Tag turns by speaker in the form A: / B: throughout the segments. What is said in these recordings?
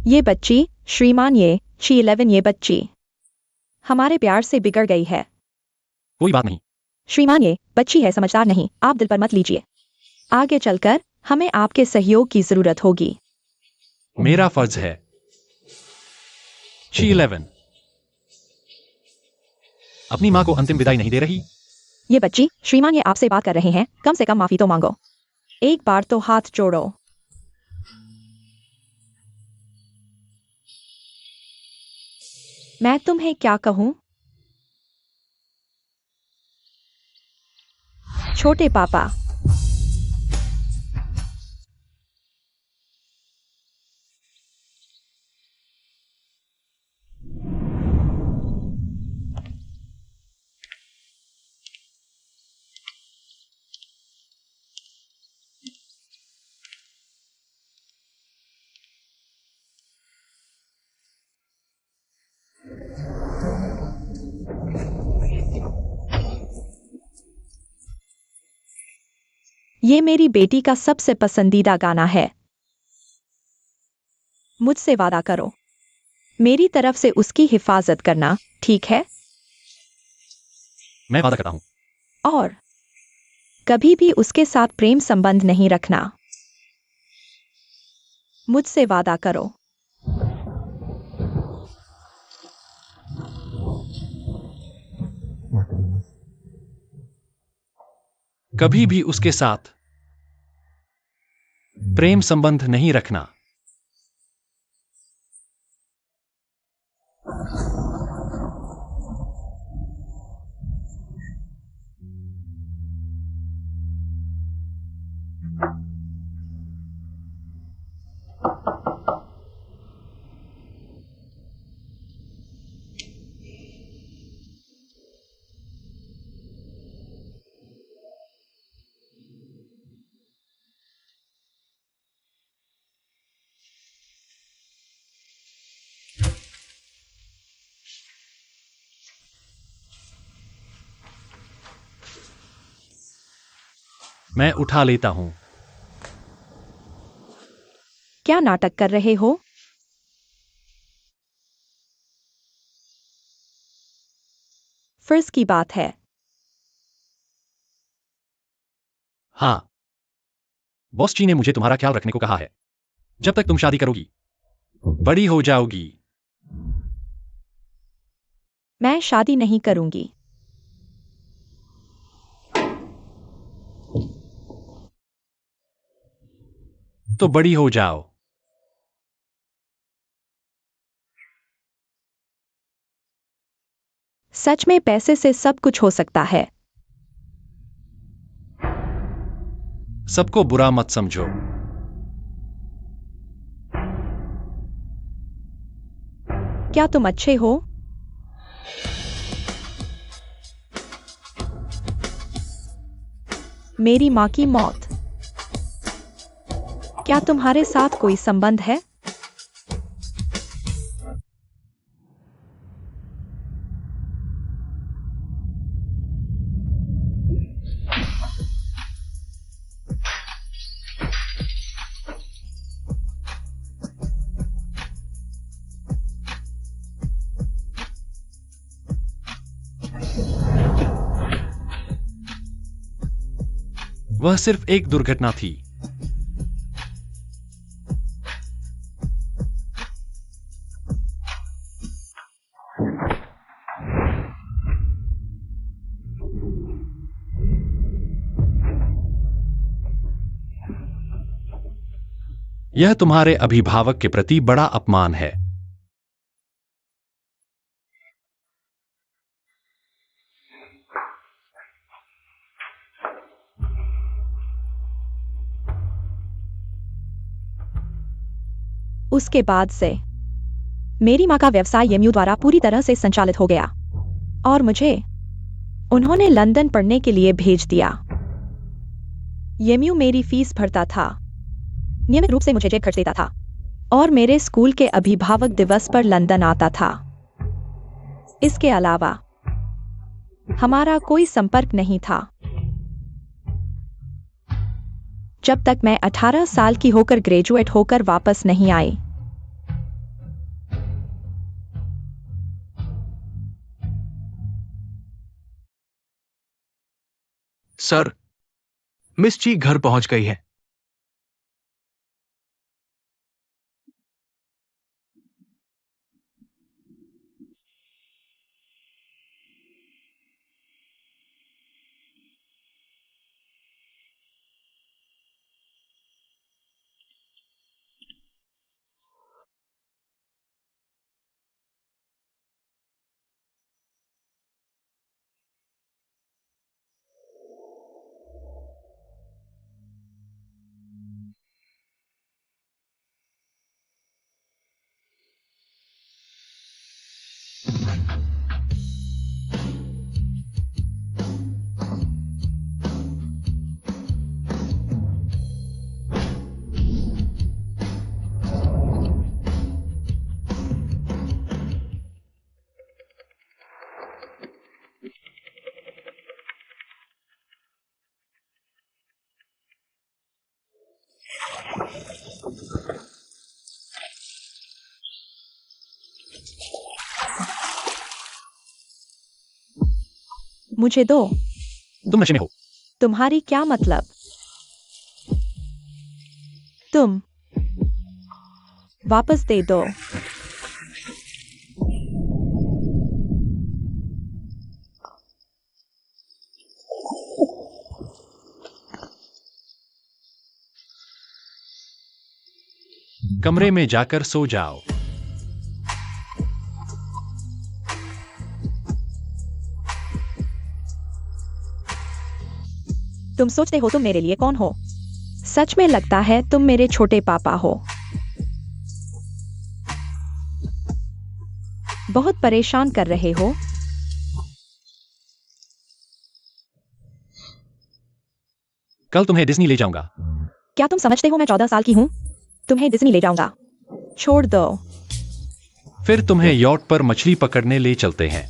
A: ये बच्ची, श्रीमान ये 11 ये बच्ची हमारे प्यार से बिगड़ गई है।
B: कोई बात नहीं।
A: श्रीमान ये बच्ची है, समझदार नहीं, आप दिल पर मत लीजिए। आगे चलकर हमें आपके सहयोग की जरूरत होगी।
B: मेरा फर्ज है। 11 अपनी माँ को अंतिम विदाई नहीं दे रही।
A: ये बच्ची, श्रीमान ये आपसे बात कर रहे हैं, कम से कम माफी तो मांगो। एक बार तो हाथ जोड़ो। मैं तुम्हें क्या कहूं? छोटे पापा। ये मेरी बेटी का सबसे पसंदीदा गाना है। मुझसे वादा करो, मेरी तरफ से उसकी हिफाजत करना, ठीक है?
B: मैं वादा करता हूँ।
A: और कभी भी उसके साथ प्रेम संबंध नहीं रखना। मुझसे वादा करो।
B: कभी भी उसके साथ प्रेम संबंध नहीं रखना। मैं उठा लेता हूं।
A: क्या नाटक कर रहे हो? फर्ज की बात है।
B: हाँ, बॉस जी ने मुझे तुम्हारा ख्याल रखने को कहा है। जब तक तुम शादी करोगी, बड़ी हो जाओगी।
A: मैं शादी नहीं करूंगी।
B: तो बड़ी हो जाओ।
A: सच में पैसे से सब कुछ हो सकता है।
B: सबको बुरा मत समझो।
A: क्या तुम अच्छे हो? मेरी माँ की मौत। क्या तुम्हारे साथ कोई संबंध है?
B: वह सिर्फ एक दुर्घटना थी। यह तुम्हारे अभिभावक के प्रति बड़ा अपमान है।
A: उसके बाद से मेरी माँ का व्यवसाय येम्यू द्वारा पूरी तरह से संचालित हो गया और मुझे उन्होंने लंदन पढ़ने के लिए भेज दिया। येम्यू मेरी फीस भरता था, नियमित रूप से मुझे जेब खर्च देता था और मेरे स्कूल के अभिभावक दिवस पर लंदन आता था। इसके अलावा हमारा कोई संपर्क नहीं था जब तक मैं 18 साल की होकर ग्रेजुएट होकर वापस नहीं आई।
C: सर, मिस ची घर पहुंच गई है।
A: मुझे दो।
B: तुम नशे में हो।
A: तुम्हारी क्या मतलब? तुम वापस दे दो।
B: कमरे में जाकर सो जाओ।
A: तुम सोचते हो तुम मेरे लिए कौन हो? सच में लगता है तुम मेरे छोटे पापा हो। बहुत परेशान कर रहे हो।
B: कल तुम्हें डिज्नी ले जाऊंगा।
A: क्या तुम समझते हो मैं 14 साल की हूँ? तुम्हें डिज्नी ले जाऊंगा। छोड़ दो।
B: फिर तुम्हें यॉट पर मछली पकड़ने ले चलते हैं।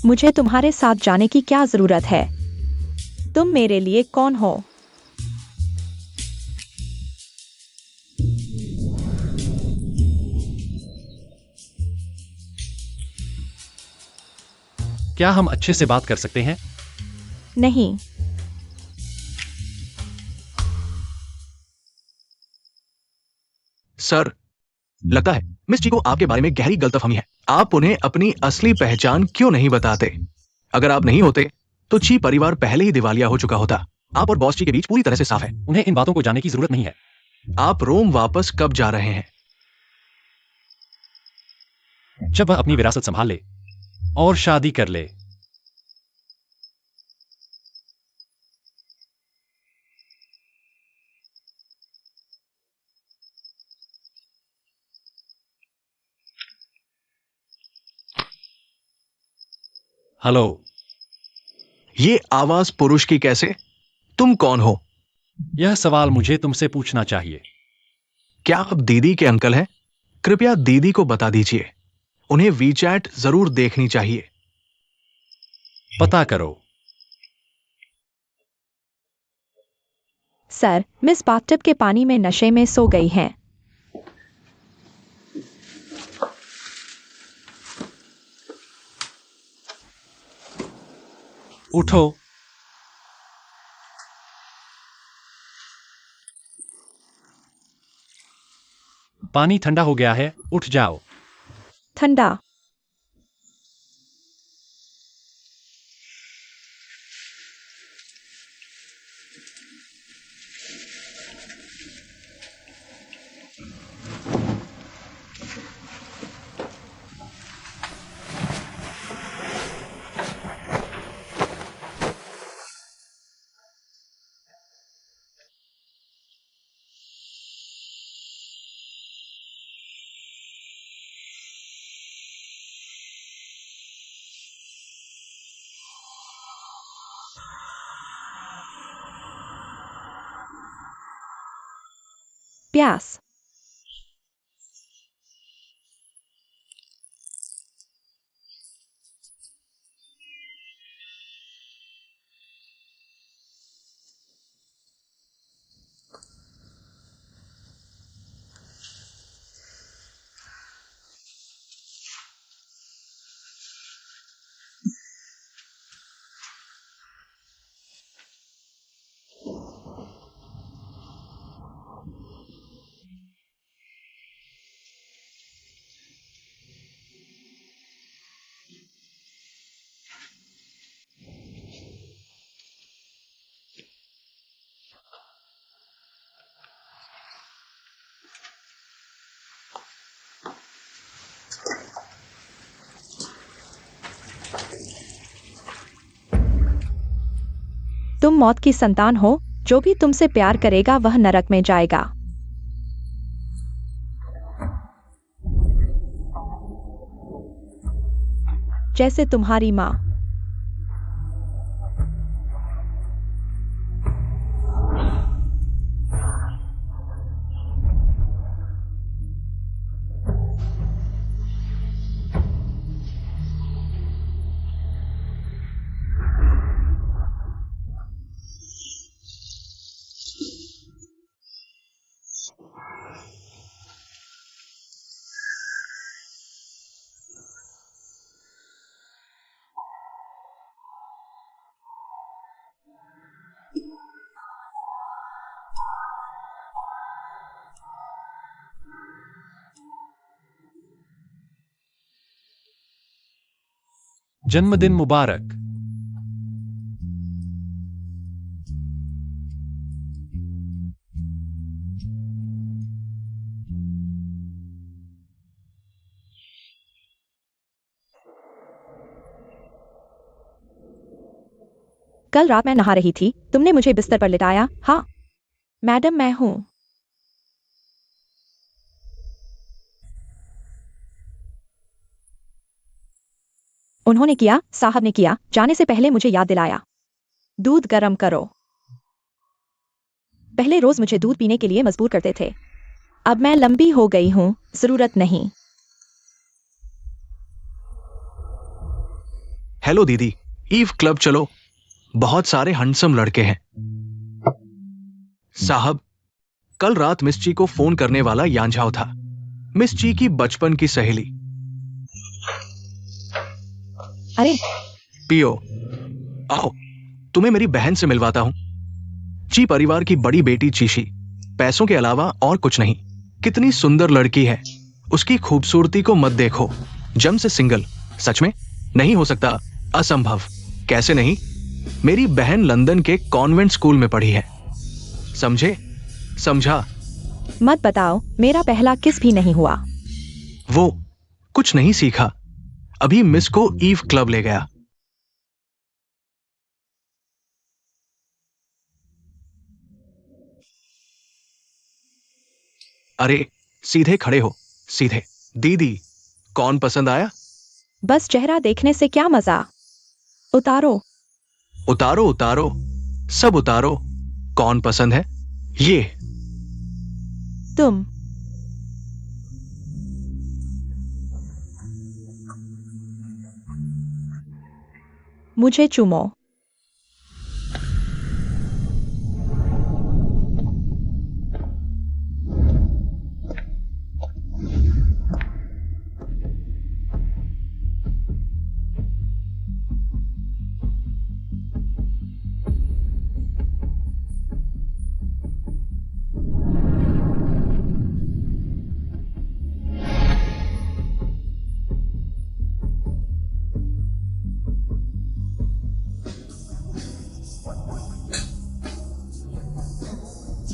A: मुझे तुम्हारे साथ जाने की क्या जरूरत है? तुम मेरे लिए कौन हो?
B: क्या हम अच्छे से बात कर सकते हैं?
A: नहीं।
C: सर, लगता है मिस ची को आपके बारे में गहरी गलतफहमी है। आप उन्हें अपनी असली पहचान क्यों नहीं बताते? अगर आप नहीं होते तो ची परिवार पहले ही दिवालिया हो चुका होता। आप और बॉस ची के बीच पूरी तरह से साफ है।
B: उन्हें इन बातों को जानने की जरूरत नहीं है।
C: आप रोम वापस कब जा रहे हैं?
B: जब वह अपनी विरासत संभाल ले और शादी कर ले। हेलो।
C: ये आवाज पुरुष की कैसे? तुम कौन हो?
B: यह सवाल मुझे तुमसे पूछना चाहिए।
C: क्या आप दीदी के अंकल हैं? कृपया दीदी को बता दीजिए। उन्हें वीचैट जरूर देखनी चाहिए।
B: पता करो।
A: सर, मिस बाथटब के पानी में नशे में सो गई हैं।
B: उठो। पानी ठंडा हो गया है, उठ जाओ।
A: ठंडा? प्यास? तुम मौत की संतान हो, जो भी तुमसे प्यार करेगा वह नरक में जाएगा। जैसे तुम्हारी माँ।
B: जन्मदिन मुबारक।
A: कल रात मैं नहा रही थी, तुमने मुझे बिस्तर पर लिटाया। हाँ मैडम, मैं हूं। उन्होंने किया, साहब ने किया, जाने से पहले मुझे याद दिलाया। दूध गर्म करो। पहले रोज मुझे दूध पीने के लिए मजबूर करते थे। अब मैं लंबी हो गई हूं, जरूरत नहीं।
C: हेलो दीदी, ईव क्लब चलो, बहुत सारे हंडसम लड़के हैं। साहब, कल रात मिस ची को फोन करने वाला यांझाओ था, मिस ची की बचपन की सहेली।
A: अरे
C: पियो, आओ, तुम्हें मेरी बहन से मिलवाता हूं। ची परिवार की बड़ी बेटी चीशी, पैसों के अलावा और कुछ नहीं। कितनी सुंदर लड़की है, उसकी खूबसूरती को मत देखो। जम से सिंगल, सच में नहीं हो सकता, असंभव। कैसे नहीं? मेरी बहन लंदन के कॉन्वेंट स्कूल में पढ़ी है, समझे? समझा?
A: मत बताओ, मेरा पहला किस भी नहीं हुआ।
C: वो कुछ नहीं सीखा, अभी मिस को ईव क्लब ले गया। अरे सीधे खड़े हो, सीधे। दीदी, कौन पसंद आया?
A: बस चेहरा देखने से क्या मजा। उतारो।
C: उतारो उतारो, सब उतारो। कौन पसंद है? ये।
A: तुम। मुझे चूमो।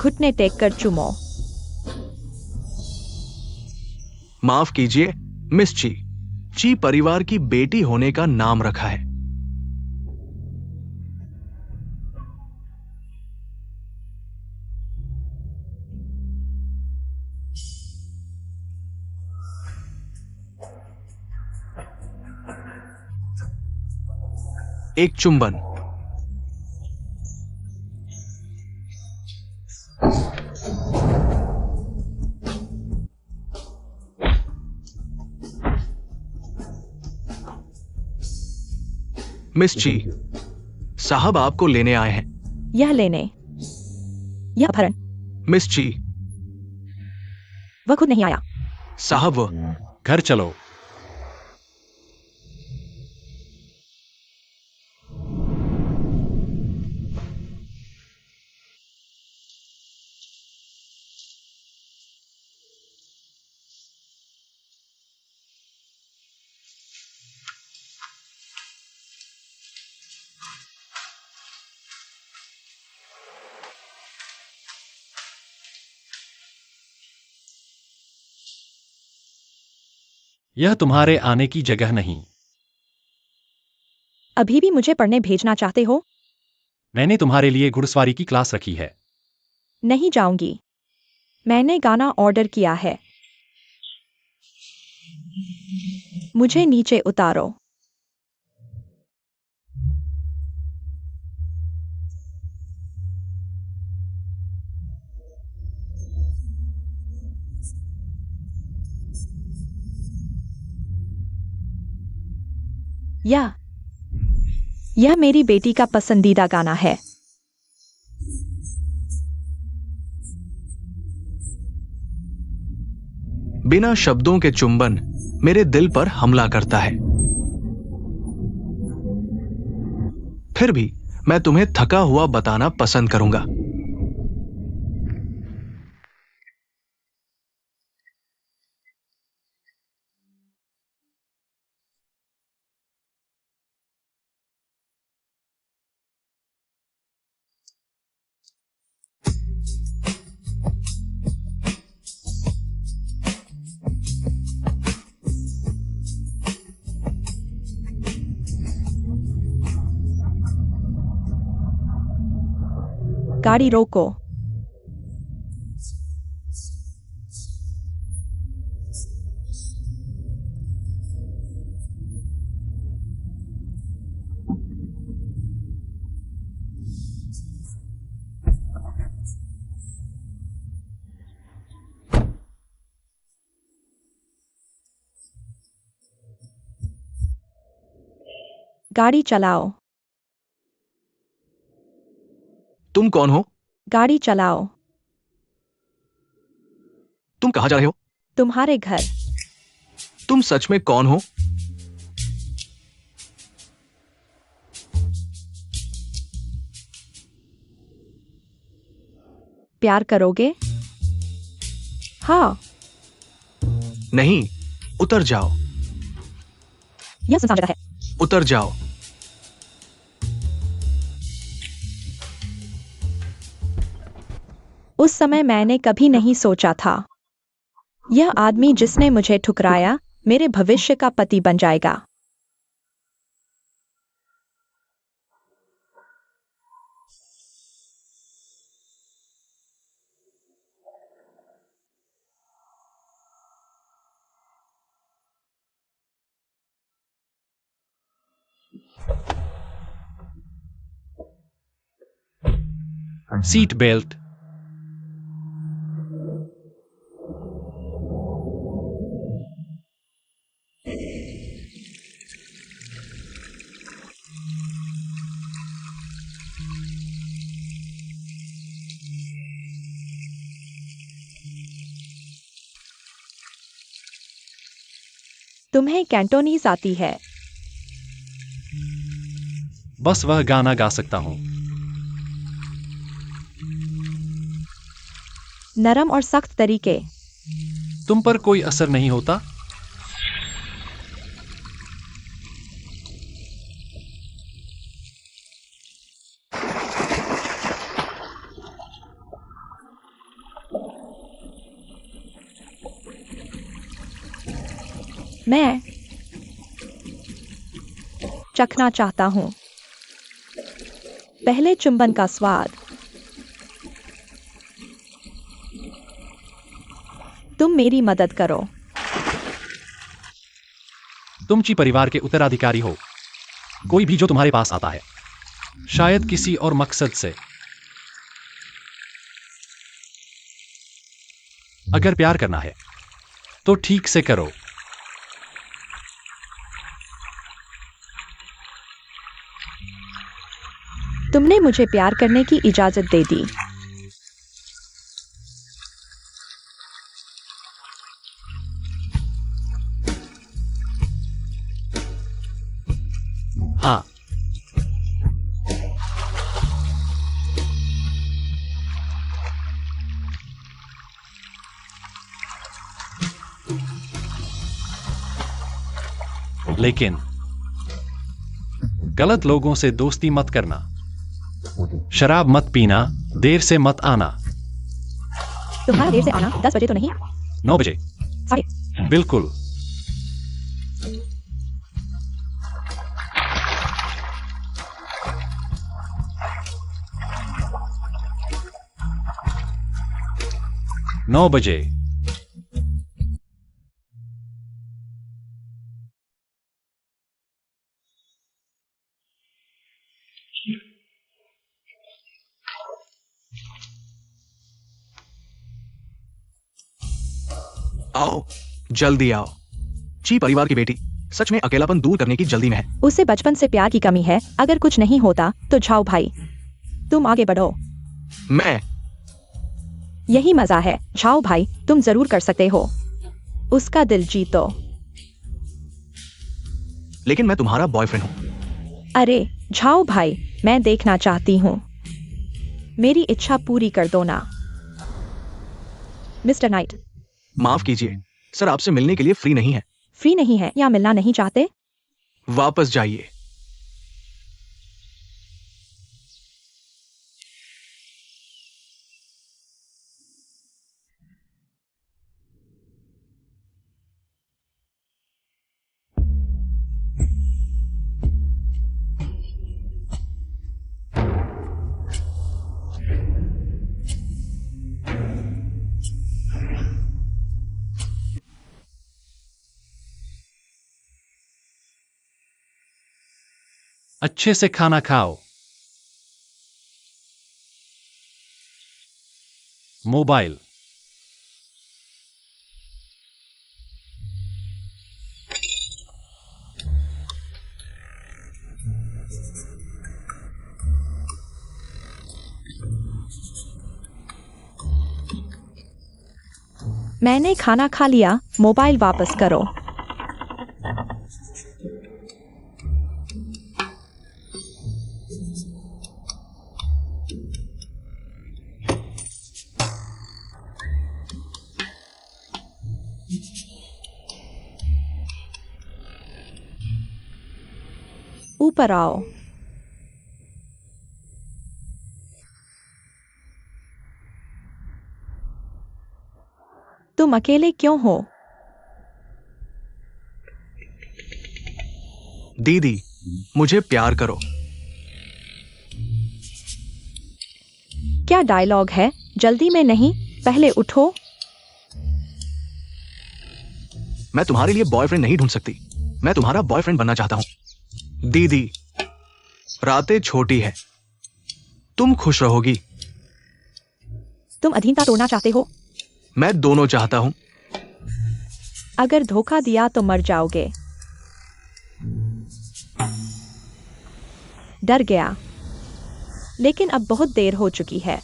A: घुटने टेक कर चूमो।
C: माफ कीजिए मिस ची, ची परिवार की बेटी होने का नाम रखा है। एक चुंबन। मिस ची, साहब आपको लेने आए हैं।
A: यह लेने, यह अपहरण।
C: मिस ची,
A: वह खुद नहीं आया।
C: साहब वो।
B: घर चलो। यह तुम्हारे आने की जगह नहीं।
A: अभी भी मुझे पढ़ने भेजना चाहते हो?
B: मैंने तुम्हारे लिए घुड़सवारी की क्लास रखी है।
A: नहीं जाऊंगी। मैंने गाना ऑर्डर किया है। मुझे नीचे उतारो। यह मेरी बेटी का पसंदीदा गाना है।
C: बिना शब्दों के चुंबन मेरे दिल पर हमला करता है। फिर भी मैं तुम्हें थका हुआ बताना पसंद करूंगा।
A: गाड़ी रोको। गाड़ी चलाओ।
C: तुम कौन हो?
A: गाड़ी चलाओ।
C: तुम कहां जा रहे हो?
A: तुम्हारे घर।
C: तुम सच में कौन हो?
A: प्यार करोगे? हाँ।
C: नहीं, उतर जाओ।
A: यह सुनसान जगह है।
C: उतर जाओ।
A: उस समय मैंने कभी नहीं सोचा था यह आदमी जिसने मुझे ठुकराया मेरे भविष्य का पति बन जाएगा।
B: Seat belt.
A: तुम्हें कैंटोनीज आती है?
B: बस वह गाना गा सकता हूं।
A: नरम और सख्त तरीके।
B: तुम पर कोई असर नहीं होता?
A: मैं चखना चाहता हूं पहले चुंबन का स्वाद। तुम मेरी मदद करो।
B: तुम ची परिवार के उत्तराधिकारी हो। कोई भी जो तुम्हारे पास आता है शायद किसी और मकसद से। अगर प्यार करना है तो ठीक से करो।
A: तुमने मुझे प्यार करने की इजाजत दे दी।
B: हाँ। लेकिन गलत लोगों से दोस्ती मत करना। शराब मत पीना। देर से मत आना।
A: तुम्हारा देर से आना 10 बजे तो नहीं?
B: 9 बजे।
A: साढ़े।
B: बिल्कुल। 9 बजे।
C: आओ, जल्दी आओ। ची परिवार की बेटी सच में अकेलापन दूर करने की जल्दी में है।
A: उसे बचपन से प्यार की कमी है। अगर कुछ नहीं होता तो झाओ भाई, तुम आगे बढ़ो।
C: मैं
A: यही मजा है झाओ भाई, तुम जरूर कर सकते हो। उसका दिल जीतो।
C: लेकिन मैं तुम्हारा बॉयफ्रेंड हूँ।
A: अरे झाओ भाई, मैं देखना चाहती हूँ। मेरी इच्छा पूरी कर दो ना मिस्टर नाइट।
C: माफ कीजिए सर, आपसे मिलने के लिए फ्री नहीं है।
A: फ्री नहीं है या मिलना नहीं चाहते?
C: वापस जाइए।
B: अच्छे से खाना खाओ। मोबाइल।
A: मैंने खाना खा लिया, मोबाइल वापस करो। ऊपर आओ। तुम अकेले क्यों हो?
C: दीदी, मुझे प्यार करो।
A: क्या डायलॉग है? जल्दी में नहीं, पहले उठो।
C: मैं तुम्हारे लिए बॉयफ्रेंड नहीं ढूंढ सकती। मैं तुम्हारा बॉयफ्रेंड बनना चाहता हूं। दीदी, रातें छोटी है, तुम खुश रहोगी।
A: तुम अधीनता तोड़ना चाहते हो?
C: मैं दोनों चाहता हूं।
A: अगर धोखा दिया तो मर जाओगे। डर गया, लेकिन अब बहुत देर हो चुकी है।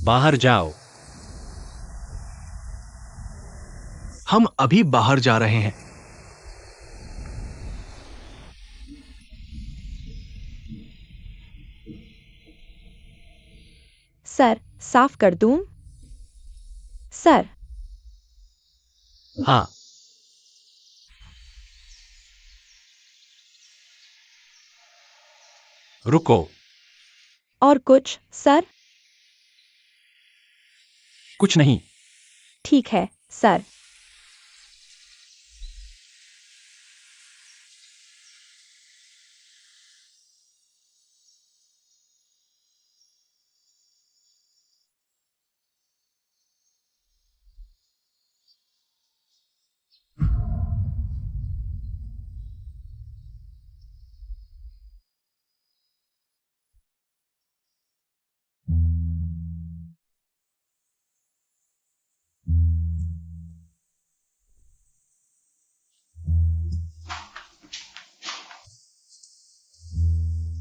B: बाहर जाओ।
C: हम अभी बाहर जा रहे हैं।
A: सर, साफ कर दूं? सर,
B: हाँ। रुको।
A: और कुछ सर?
B: कुछ नहीं।
A: ठीक है सर।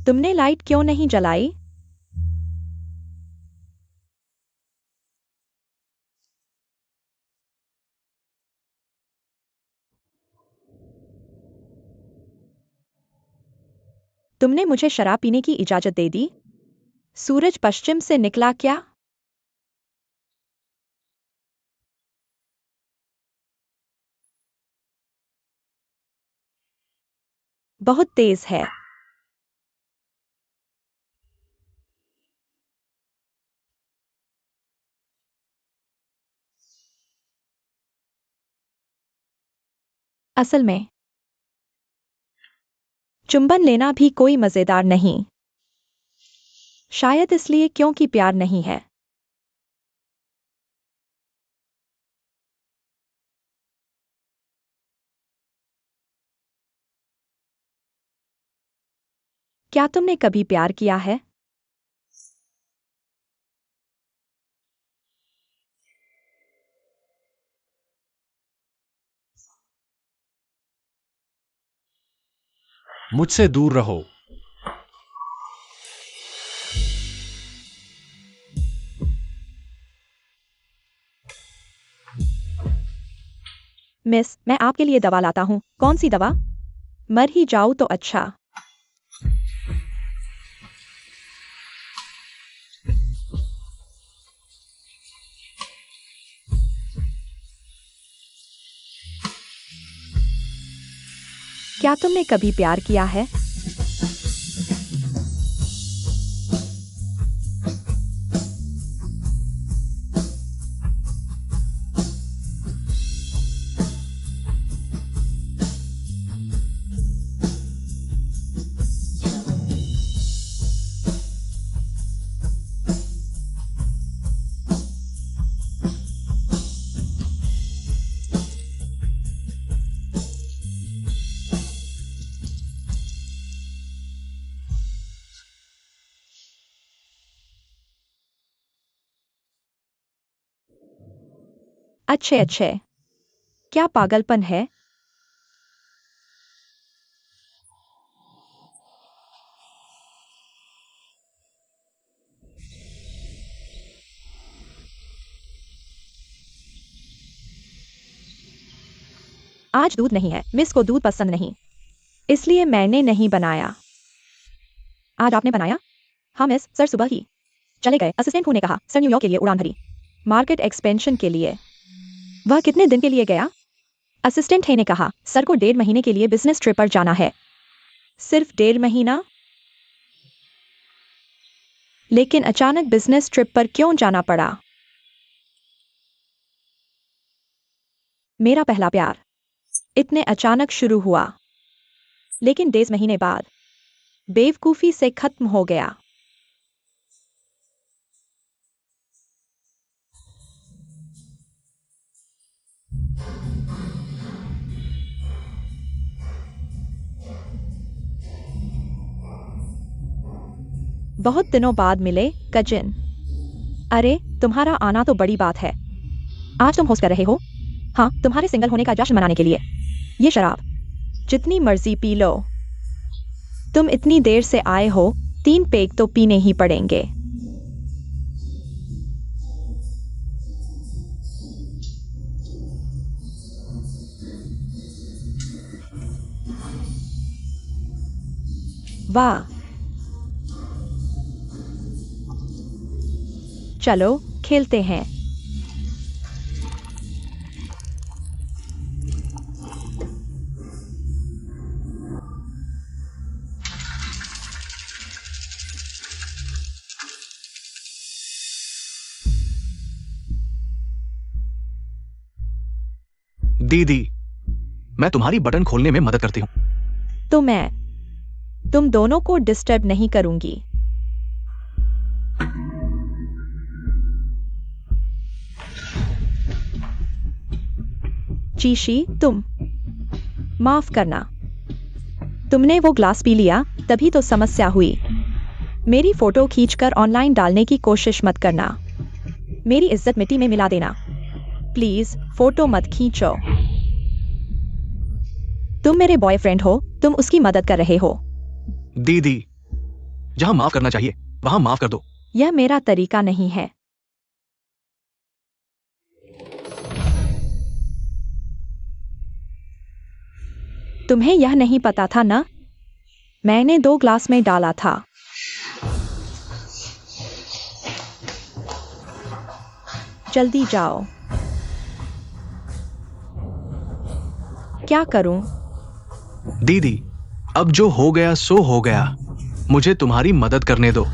A: तुमने लाइट क्यों नहीं जलाई? तुमने मुझे शराब पीने की इजाजत दे दी? सूरज पश्चिम से निकला क्या? बहुत तेज है। असल में चुंबन लेना भी कोई मजेदार नहीं। शायद इसलिए क्योंकि प्यार नहीं है। क्या तुमने कभी प्यार किया है?
B: मुझसे दूर रहो।
A: मिस, मैं आपके लिए दवा लाता हूँ। कौन सी दवा? मर ही जाऊँ तो अच्छा। क्या तुमने कभी प्यार किया है? अच्छे अच्छे। क्या पागलपन है? आज दूध नहीं है। मिस को दूध पसंद नहीं, इसलिए मैंने नहीं बनाया। आज आपने बनाया? हाँ मिस, सर सुबह ही चले गए। असिस्टेंट ने कहा सर न्यूयॉर्क के लिए उड़ान भरी, मार्केट एक्सपेंशन के लिए। वह कितने दिन के लिए गया? असिस्टेंट ने कहा सर को 1.5 महीने के लिए बिजनेस ट्रिप पर जाना है। सिर्फ 1.5 महीना? लेकिन अचानक बिजनेस ट्रिप पर क्यों जाना पड़ा? मेरा पहला प्यार इतने अचानक शुरू हुआ, लेकिन 1.5 महीने बाद बेवकूफी से खत्म हो गया। बहुत दिनों बाद मिले कजिन। अरे तुम्हारा आना तो बड़ी बात है। आज तुम होस्ट कर रहे हो? हाँ, तुम्हारे सिंगल होने का जश्न मनाने के लिए। ये शराब जितनी मर्जी पी लो। तुम इतनी देर से आए हो, 3 पेग तो पीने ही पड़ेंगे। वाह, चलो खेलते हैं।
C: दीदी, मैं तुम्हारी बटन खोलने में मदद करती हूँ।
A: तो मैं तुम दोनों को डिस्टर्ब नहीं करूंगी। चीशी, तुम माफ करना। तुमने वो ग्लास पी लिया, तभी तो समस्या हुई। मेरी फोटो खींचकर ऑनलाइन डालने की कोशिश मत करना। मेरी इज्जत मिट्टी में मिला देना। प्लीज फोटो मत खींचो। तुम मेरे बॉयफ्रेंड हो, तुम उसकी मदद कर रहे हो।
C: दीदी, जहां माफ करना चाहिए वहां माफ कर दो।
A: यह मेरा तरीका नहीं है। तुम्हें यह नहीं पता था ना? मैंने 2 ग्लास में डाला था। जल्दी जाओ। क्या करूं?
C: दीदी, अब जो हो गया सो हो गया। मुझे तुम्हारी मदद करने दो।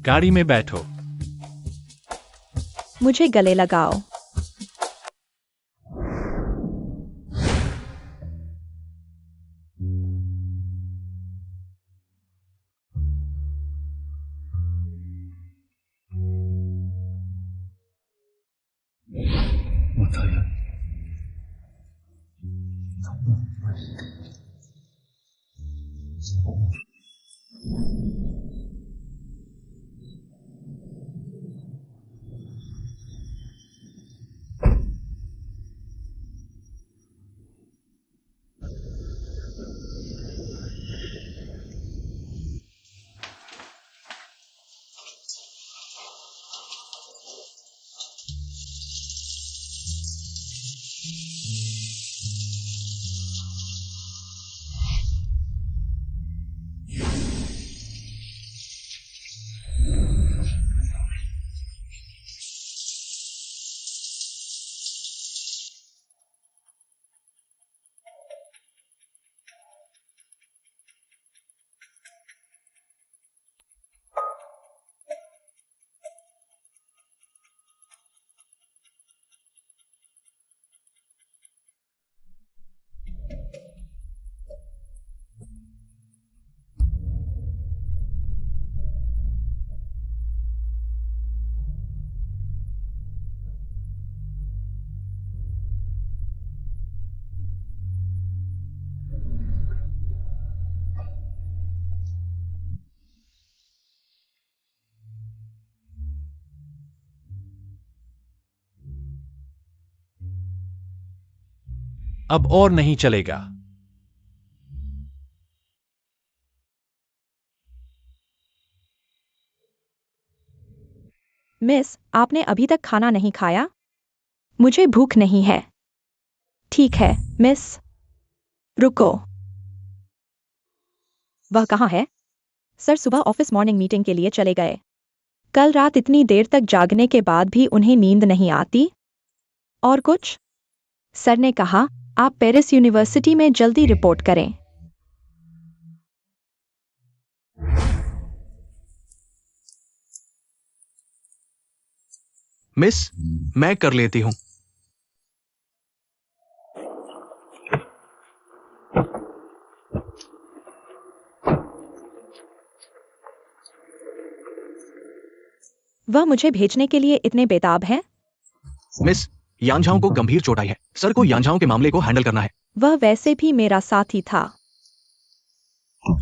B: गाड़ी में बैठो।
A: मुझे गले लगाओ।
B: अब और नहीं चलेगा।
A: मिस, आपने अभी तक खाना नहीं खाया? मुझे भूख नहीं है। ठीक है, मिस। रुको। वह कहाँ है? सर सुबह ऑफिस मॉर्निंग मीटिंग के लिए चले गए। कल रात इतनी देर तक जागने के बाद भी उन्हें नींद नहीं आती? और कुछ? सर ने कहा, आप पेरिस यूनिवर्सिटी में जल्दी रिपोर्ट करें।
C: मिस, मैं कर लेती हूं।
A: वह मुझे भेजने के लिए इतने बेताब हैं?
C: मिस, यांझाओं को गंभीर चोट आई है। सर को यांझाओं के मामले को हैंडल करना है।
A: वह वैसे भी मेरा साथी था।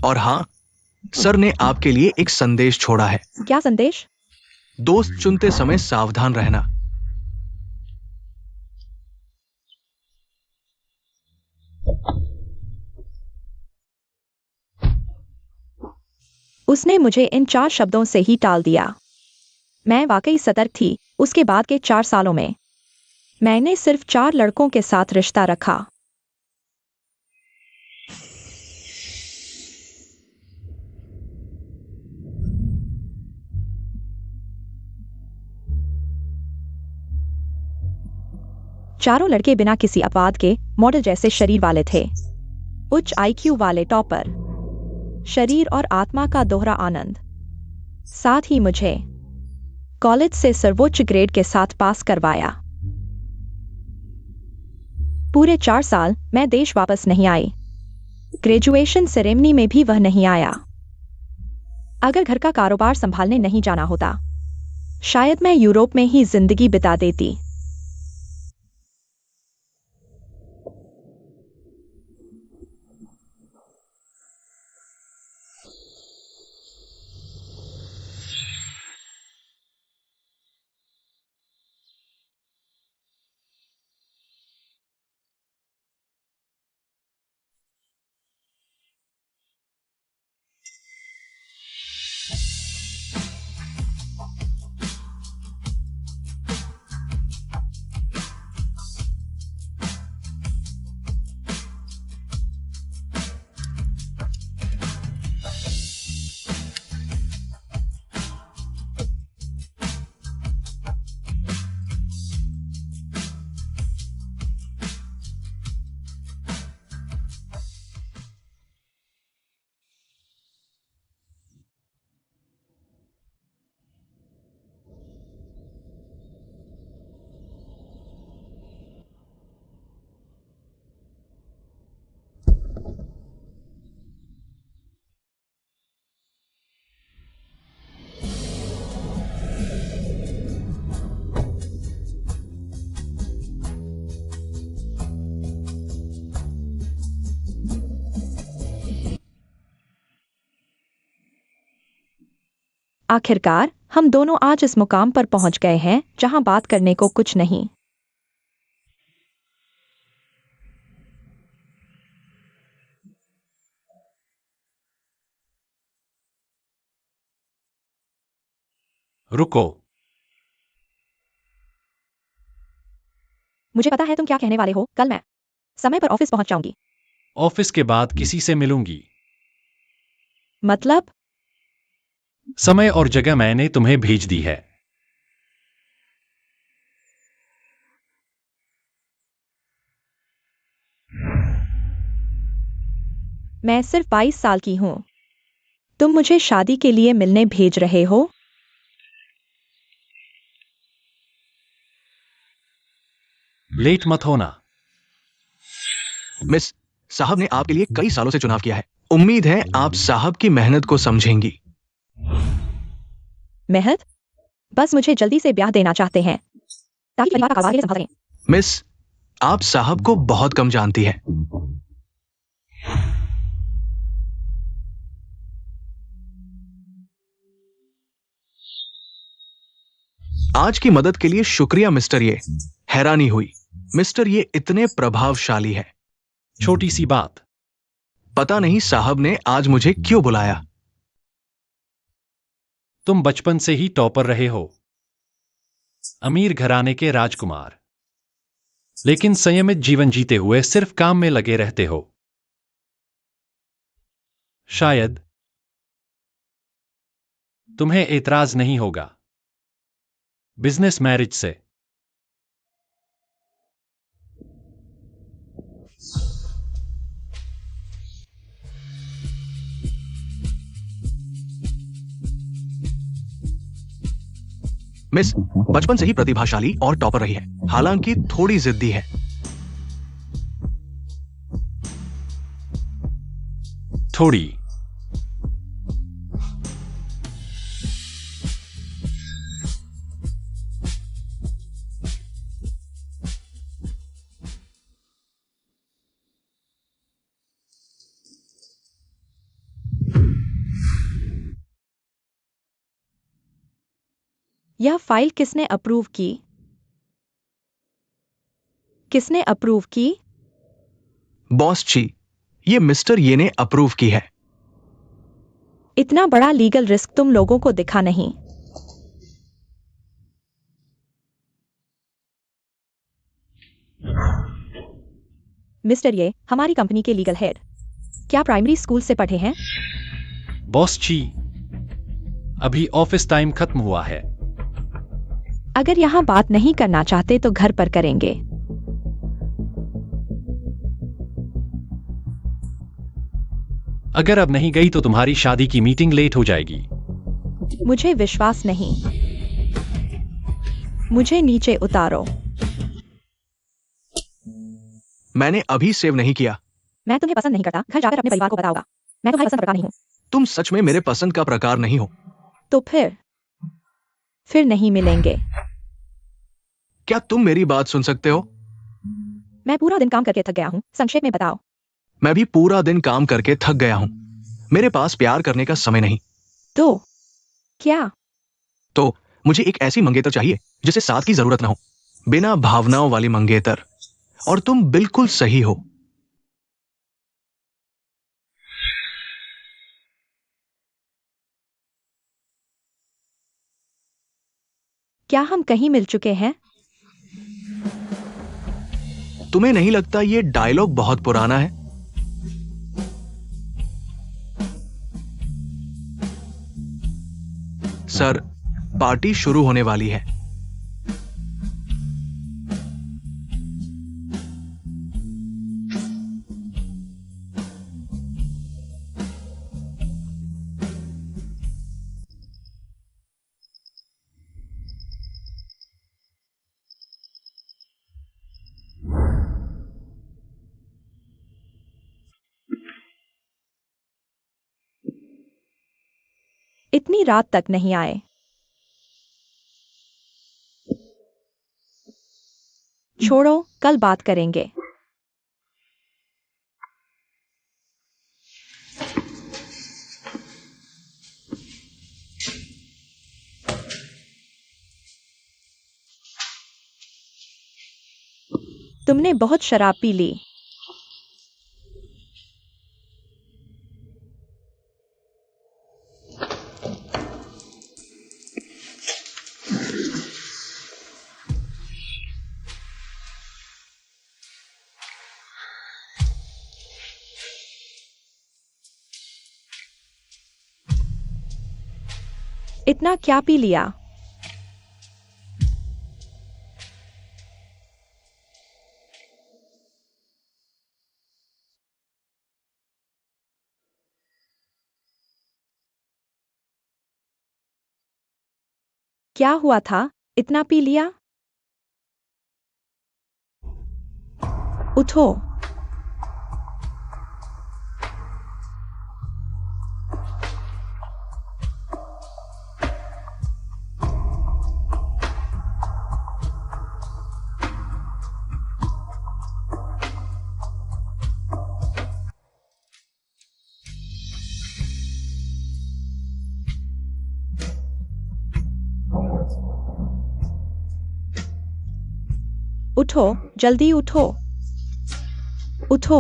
C: और हाँ, सर ने आपके लिए एक संदेश छोड़ा है।
A: क्या संदेश?
C: दोस्त चुनते समय सावधान रहना।
A: उसने मुझे इन 4 शब्दों से ही टाल दिया। मैं वाकई सतर्क थी। उसके बाद के 4 सालों में मैंने सिर्फ 4 लड़कों के साथ रिश्ता रखा। चारों लड़के बिना किसी अपवाद के मॉडल जैसे शरीर वाले थे। उच्च आईक्यू वाले टॉपर। शरीर और आत्मा का दोहरा आनंद। साथ ही मुझे कॉलेज से सर्वोच्च ग्रेड के साथ पास करवाया। पूरे 4 साल मैं देश वापस नहीं आई। ग्रेजुएशन सेरेमनी में भी वह नहीं आया। अगर घर का कारोबार संभालने नहीं जाना होता, शायद मैं यूरोप में ही जिंदगी बिता देती। आखिरकार हम दोनों आज इस मुकाम पर पहुंच गए हैं जहां बात करने को कुछ नहीं।
B: रुको।
A: मुझे पता है तुम क्या कहने वाले हो। कल मैं समय पर ऑफिस पहुंच जाऊंगी।
B: ऑफिस के बाद किसी से मिलूंगी।
A: मतलब?
B: समय और जगह मैंने तुम्हें भेज दी है।
A: मैं सिर्फ 22 साल की हूं। तुम मुझे शादी के लिए मिलने भेज रहे हो?
B: लेट मत होना।
C: मिस, साहब ने आपके लिए कई सालों से चुनाव किया है। उम्मीद है आप साहब की मेहनत को समझेंगी।
A: मेहनत? बस मुझे जल्दी से ब्याह देना चाहते हैं ताकि परिवार का कारोबार के लिए संभाल सकें।
C: मिस, आप साहब को बहुत कम जानती हैं। आज की मदद के लिए शुक्रिया मिस्टर ये। हैरानी हुई, मिस्टर ये इतने प्रभावशाली है।
B: छोटी सी बात।
C: पता नहीं साहब ने आज मुझे क्यों बुलाया।
B: तुम बचपन से ही टॉपर रहे हो, अमीर घराने के राजकुमार, लेकिन संयमित जीवन जीते हुए सिर्फ काम में लगे रहते हो। शायद तुम्हें एतराज नहीं होगा बिजनेस मैरिज से।
C: मिस बचपन से ही प्रतिभाशाली और टॉपर रही है, हालांकि थोड़ी जिद्दी है।
B: थोड़ी।
A: यह फाइल किसने अप्रूव की? किसने अप्रूव की?
C: बॉस जी, ये मिस्टर ये ने अप्रूव की है।
A: इतना बड़ा लीगल रिस्क तुम लोगों को दिखा नहीं। मिस्टर ये हमारी कंपनी के लीगल हेड। क्या प्राइमरी स्कूल से पढ़े हैं?
B: बॉस जी, अभी ऑफिस टाइम खत्म हुआ है।
A: अगर यहाँ बात नहीं करना चाहते तो घर पर करेंगे।
B: अगर अब नहीं गई तो तुम्हारी शादी की मीटिंग लेट हो जाएगी।
A: मुझे विश्वास नहीं। मुझे नीचे उतारो।
C: मैंने अभी सेव नहीं किया।
A: मैं तुम्हें पसंद नहीं करता। घर जाकर अपने परिवार को बताओगा। मैं तुम्हारी पसंद का प्रकार नहीं हूँ।
C: तुम सच में मेरे पसंद का प्रकार नहीं हो।
A: तो फिर नहीं मिलेंगे।
C: क्या तुम मेरी बात सुन सकते हो?
A: मैं पूरा दिन काम करके थक गया हूँ। संक्षेप में बताओ।
C: मैं भी पूरा दिन काम करके थक गया हूं। मेरे पास प्यार करने का समय नहीं।
A: तो क्या?
C: तो मुझे एक ऐसी मंगेतर चाहिए जिसे साथ की जरूरत ना हो, बिना भावनाओं वाली मंगेतर। और तुम बिल्कुल सही हो।
A: क्या हम कहीं मिल चुके हैं?
C: तुम्हें नहीं लगता ये डायलॉग बहुत पुराना है? सर, पार्टी शुरू होने वाली है।
A: इतनी रात तक नहीं आए। छोड़ो, कल बात करेंगे। तुमने बहुत शराब पी ली। इतना क्या पी लिया? क्या हुआ था? इतना पी लिया? उठो। उठो, जल्दी उठो। उठो।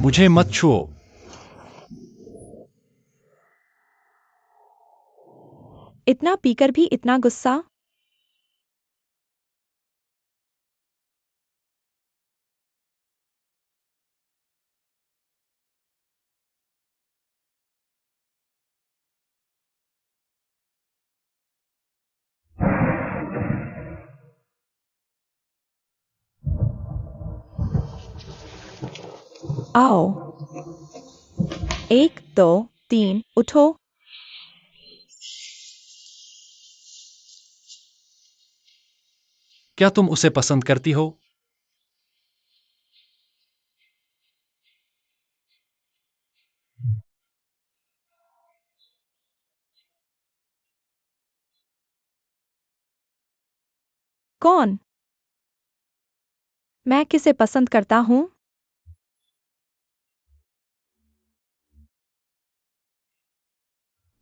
B: मुझे मत छुओ।
A: इतना पीकर भी इतना गुस्सा? आओ। 1 2 3 उठो।
B: क्या तुम उसे पसंद करती हो?
A: कौन? मैं किसे पसंद करता हूँ?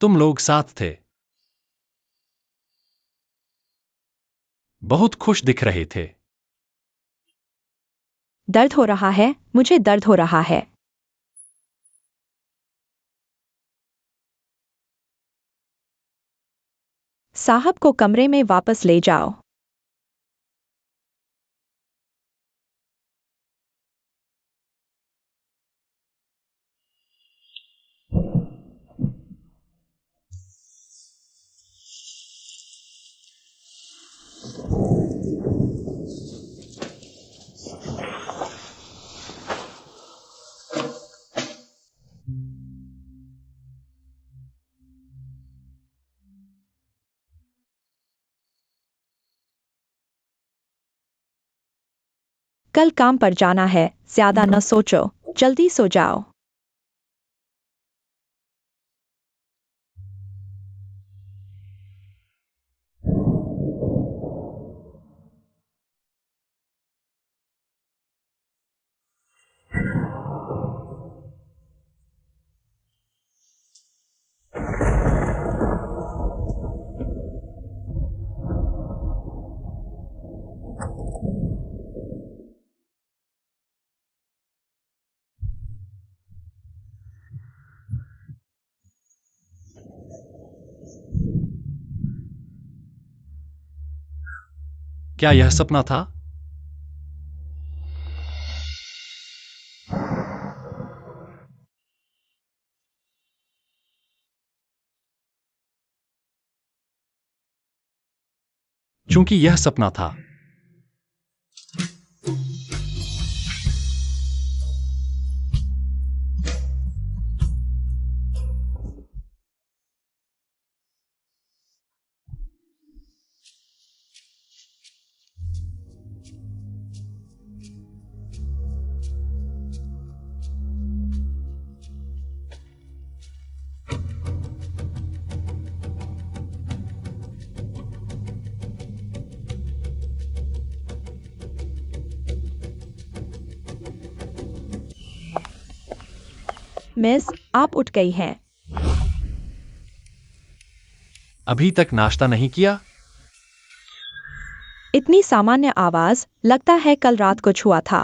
B: तुम लोग साथ थे। बहुत खुश दिख रहे थे।
A: दर्द हो रहा है, मुझे दर्द हो रहा है। साहब को कमरे में वापस ले जाओ। कल काम पर जाना है, ज्यादा न सोचो, जल्दी सो जाओ।
B: क्या यह सपना था? चूंकि यह सपना था।
A: मिस, आप उठ गई हैं।
B: अभी तक नाश्ता नहीं किया?
A: इतनी सामान्य आवाज, लगता है कल रात कुछ हुआ था।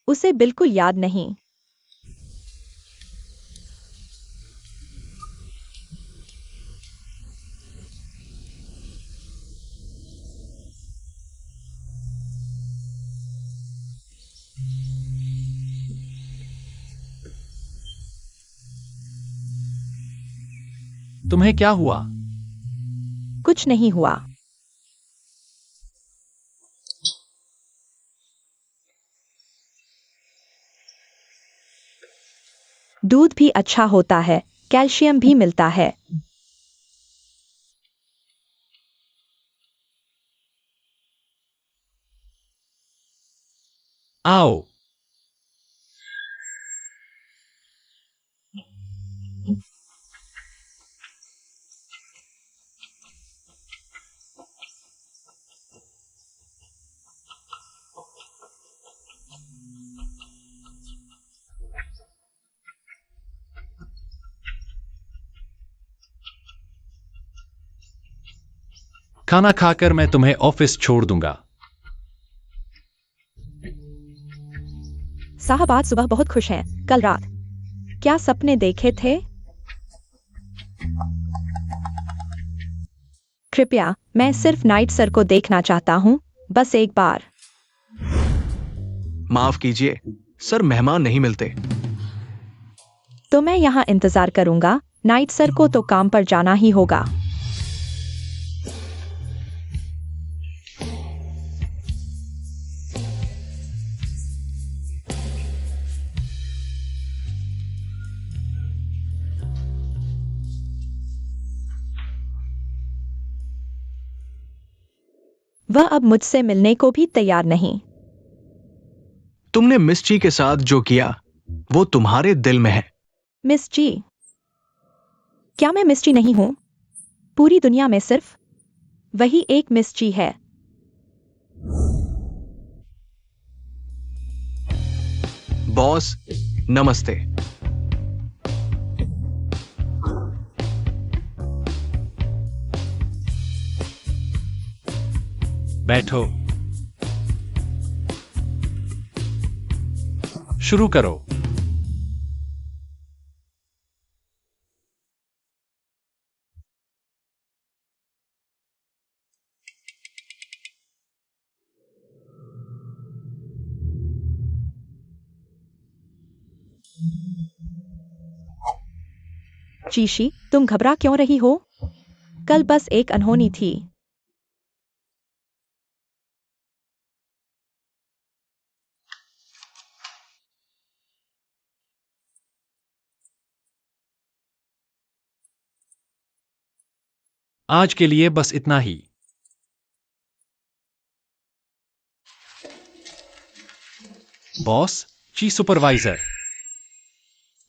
A: उसे बिल्कुल याद नहीं।
B: तुम्हें क्या हुआ?
A: कुछ नहीं हुआ। दूध भी अच्छा होता है, कैल्शियम भी मिलता है।
B: आओ। खाना खाकर मैं तुम्हें ऑफिस छोड़ दूंगा।
A: साहब आज सुबह बहुत खुश हैं। कल रात क्या सपने देखे थे? कृपया, मैं सिर्फ नाइट सर को देखना चाहता हूँ, बस एक बार।
C: माफ कीजिए सर, मेहमान नहीं मिलते।
A: तो मैं यहाँ इंतजार करूंगा। नाइट सर को तो काम पर जाना ही होगा। वह अब मुझसे मिलने को भी तैयार नहीं।
C: तुमने मिस ची के साथ जो किया वो तुम्हारे दिल में है।
A: मिस जी? क्या मैं मिस जी नहीं हूं? पूरी दुनिया में सिर्फ वही एक मिस जी है।
C: बॉस नमस्ते।
B: बैठो। शुरू करो।
A: चीशी, तुम घबरा क्यों रही हो? कल बस एक अनहोनी थी।
B: आज के लिए बस इतना ही। बॉस, चीफ सुपरवाइजर,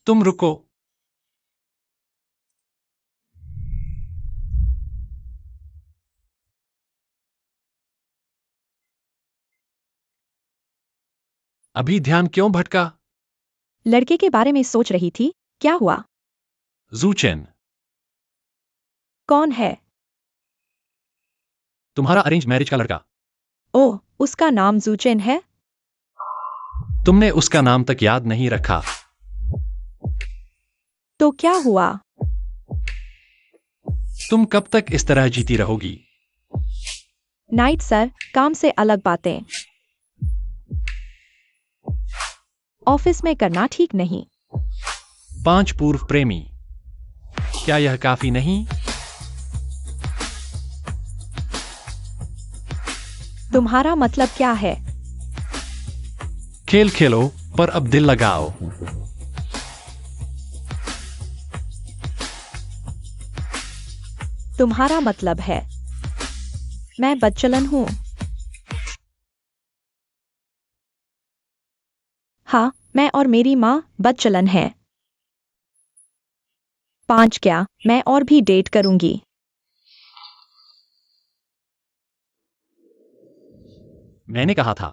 B: तुम रुको। अभी ध्यान क्यों भटका?
A: लड़के के बारे में सोच रही थी। क्या हुआ?
B: जूचेन।
A: कौन है?
B: तुम्हारा अरेंज मैरिज का लड़का।
A: ओह, उसका नाम जूचेन है?
B: तुमने उसका नाम तक याद नहीं रखा।
A: तो क्या हुआ?
B: तुम कब तक इस तरह जीती रहोगी?
A: नाइट सर, काम से अलग बातें ऑफिस में करना ठीक नहीं।
B: 5 पूर्व प्रेमी, क्या यह काफी नहीं?
A: तुम्हारा मतलब क्या है?
B: खेल खेलो, पर अब दिल लगाओ।
A: तुम्हारा मतलब है मैं बदचलन हूं? हाँ, मैं और मेरी माँ बदचलन हैं। 5 क्या, मैं और भी डेट करूंगी।
B: मैंने कहा था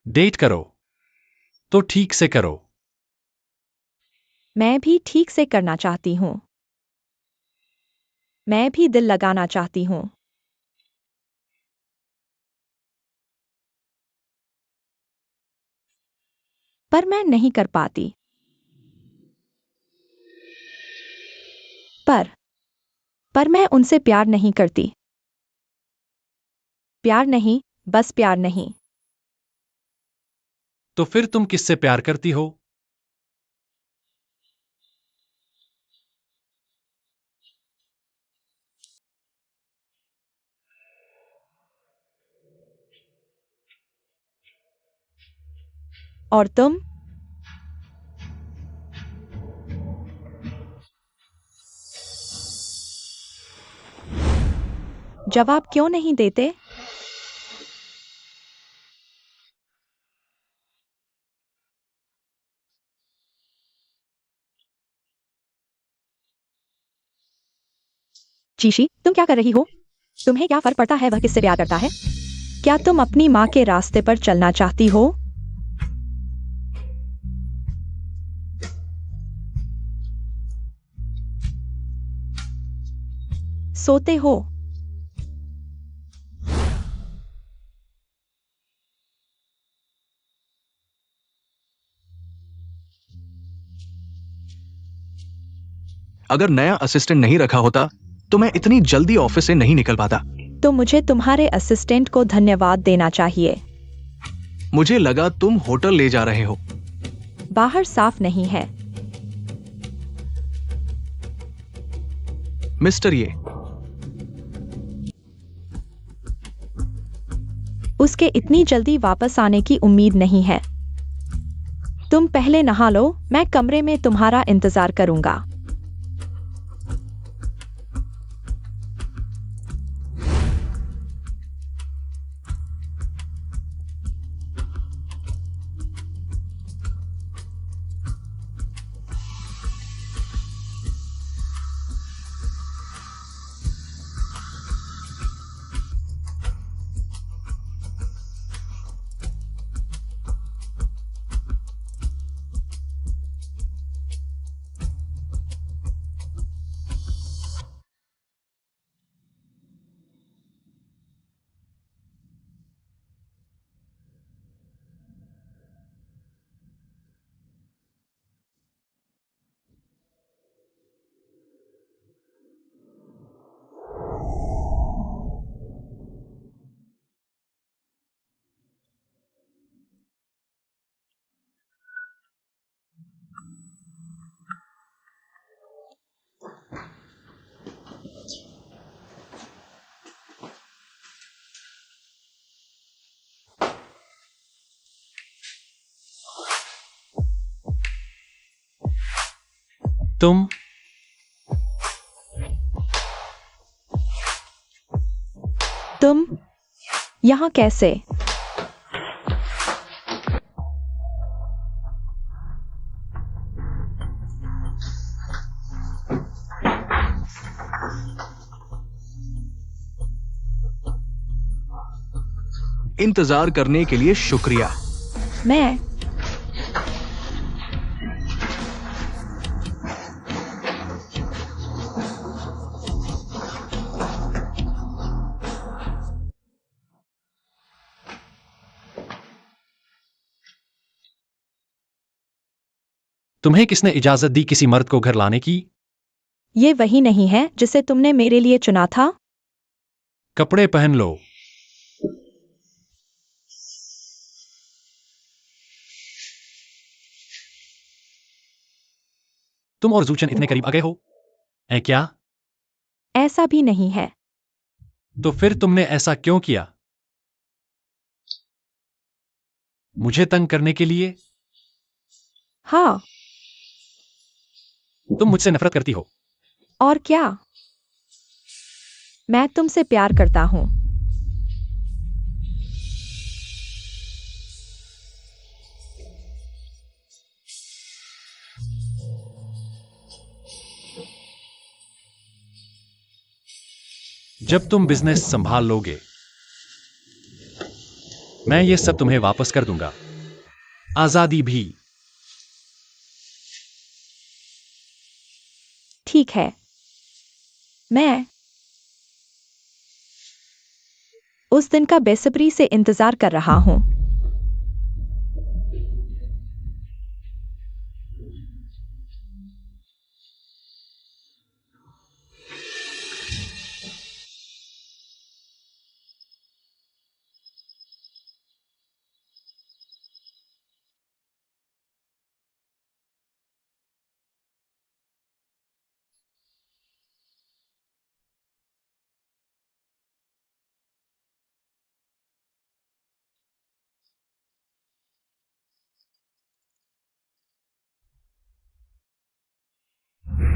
B: डेट करो, तो ठीक से करो।
A: मैं भी ठीक से करना चाहती हूँ। मैं भी दिल लगाना चाहती हूँ। पर मैं नहीं कर पाती। पर मैं उनसे प्यार नहीं करती। प्यार नहीं, बस प्यार नहीं।
B: तो फिर तुम किससे प्यार करती हो?
A: और तुम? जवाब क्यों नहीं देते? चीशी, तुम क्या कर रही हो? तुम्हें क्या फर्क पड़ता है वह किससे प्यार करता है? क्या तुम अपनी माँ के रास्ते पर चलना चाहती हो? सोते हो?
C: अगर नया असिस्टेंट नहीं रखा होता तो मैं इतनी जल्दी ऑफिस से नहीं निकल पाता।
A: तो मुझे तुम्हारे असिस्टेंट को धन्यवाद देना चाहिए।
C: मुझे लगा तुम होटल ले जा रहे हो।
A: बाहर साफ नहीं है।
C: मिस्टर ये,
A: उसके इतनी जल्दी वापस आने की उम्मीद नहीं है। तुम पहले नहा लो, मैं कमरे में तुम्हारा इंतजार करूंगा।
B: तुम
A: तुम यहाँ कैसे?
C: इंतजार करने के लिए शुक्रिया।
A: मैं
B: तुम्हें किसने इजाजत दी किसी मर्द को घर लाने की?
A: ये वही नहीं है जिसे तुमने मेरे लिए चुना था?
B: कपड़े पहन लो। तुम और जूचन इतने करीब आ गए हो? ऐ क्या?
A: ऐसा भी नहीं है।
B: तो फिर तुमने ऐसा क्यों किया? मुझे तंग करने के लिए?
A: हाँ।
B: तुम मुझसे नफरत करती हो।
A: और क्या? मैं तुमसे प्यार करता हूँ।
B: जब तुम बिजनेस संभाल लोगे मैं ये सब तुम्हें वापस कर दूंगा, आजादी भी।
A: ठीक है, मैं उस दिन का बेसब्री से इंतजार कर रहा हूं।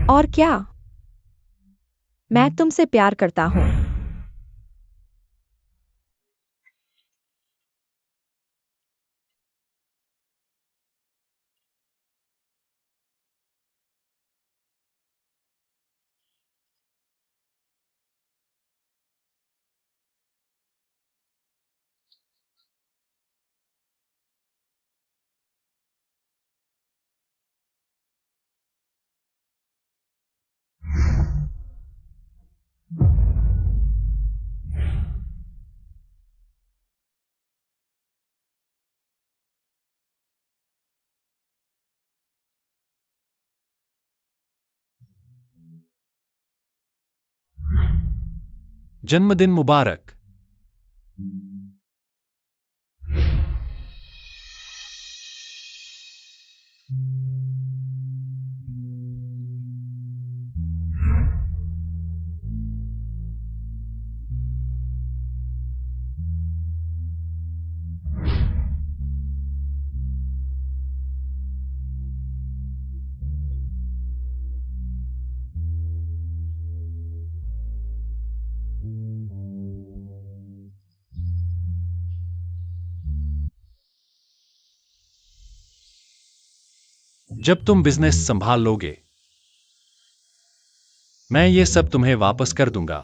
A: और क्या, मैं तुमसे प्यार करता हूं।
B: जन्मदिन मुबारक। जब तुम बिजनेस संभाल लोगे, मैं ये सब तुम्हें वापस कर दूंगा।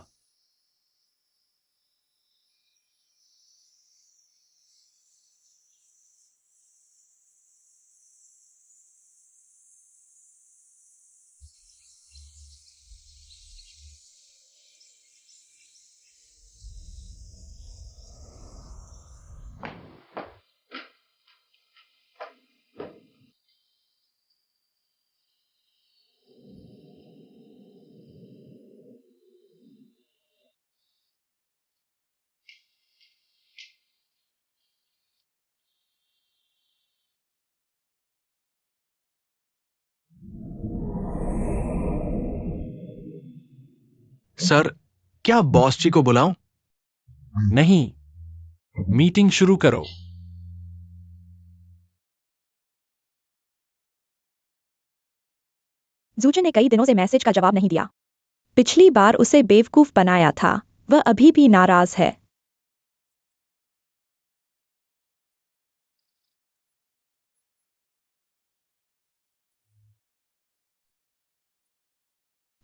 C: सर, क्या बॉस जी को बुलाऊं?
B: नहीं, मीटिंग शुरू करो।
A: जूजन ने कई दिनों से मैसेज का जवाब नहीं दिया। पिछली बार उसे बेवकूफ बनाया था, वह अभी भी नाराज है।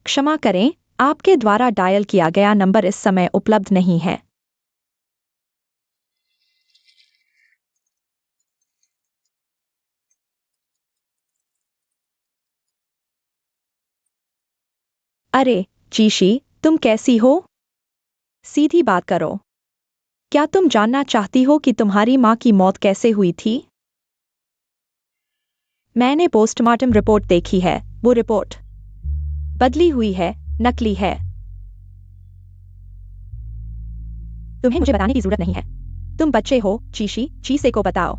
A: क्षमा करें, आपके द्वारा डायल किया गया नंबर इस समय उपलब्ध नहीं है। अरे चीशी, तुम कैसी हो? सीधी बात करो। क्या तुम जानना चाहती हो कि तुम्हारी माँ की मौत कैसे हुई थी? मैंने पोस्टमार्टम रिपोर्ट देखी है। वो रिपोर्ट बदली हुई है, नकली है। तुम्हें मुझे बताने की जरूरत नहीं है। तुम बच्चे हो, चीशी, चीसे को बताओ।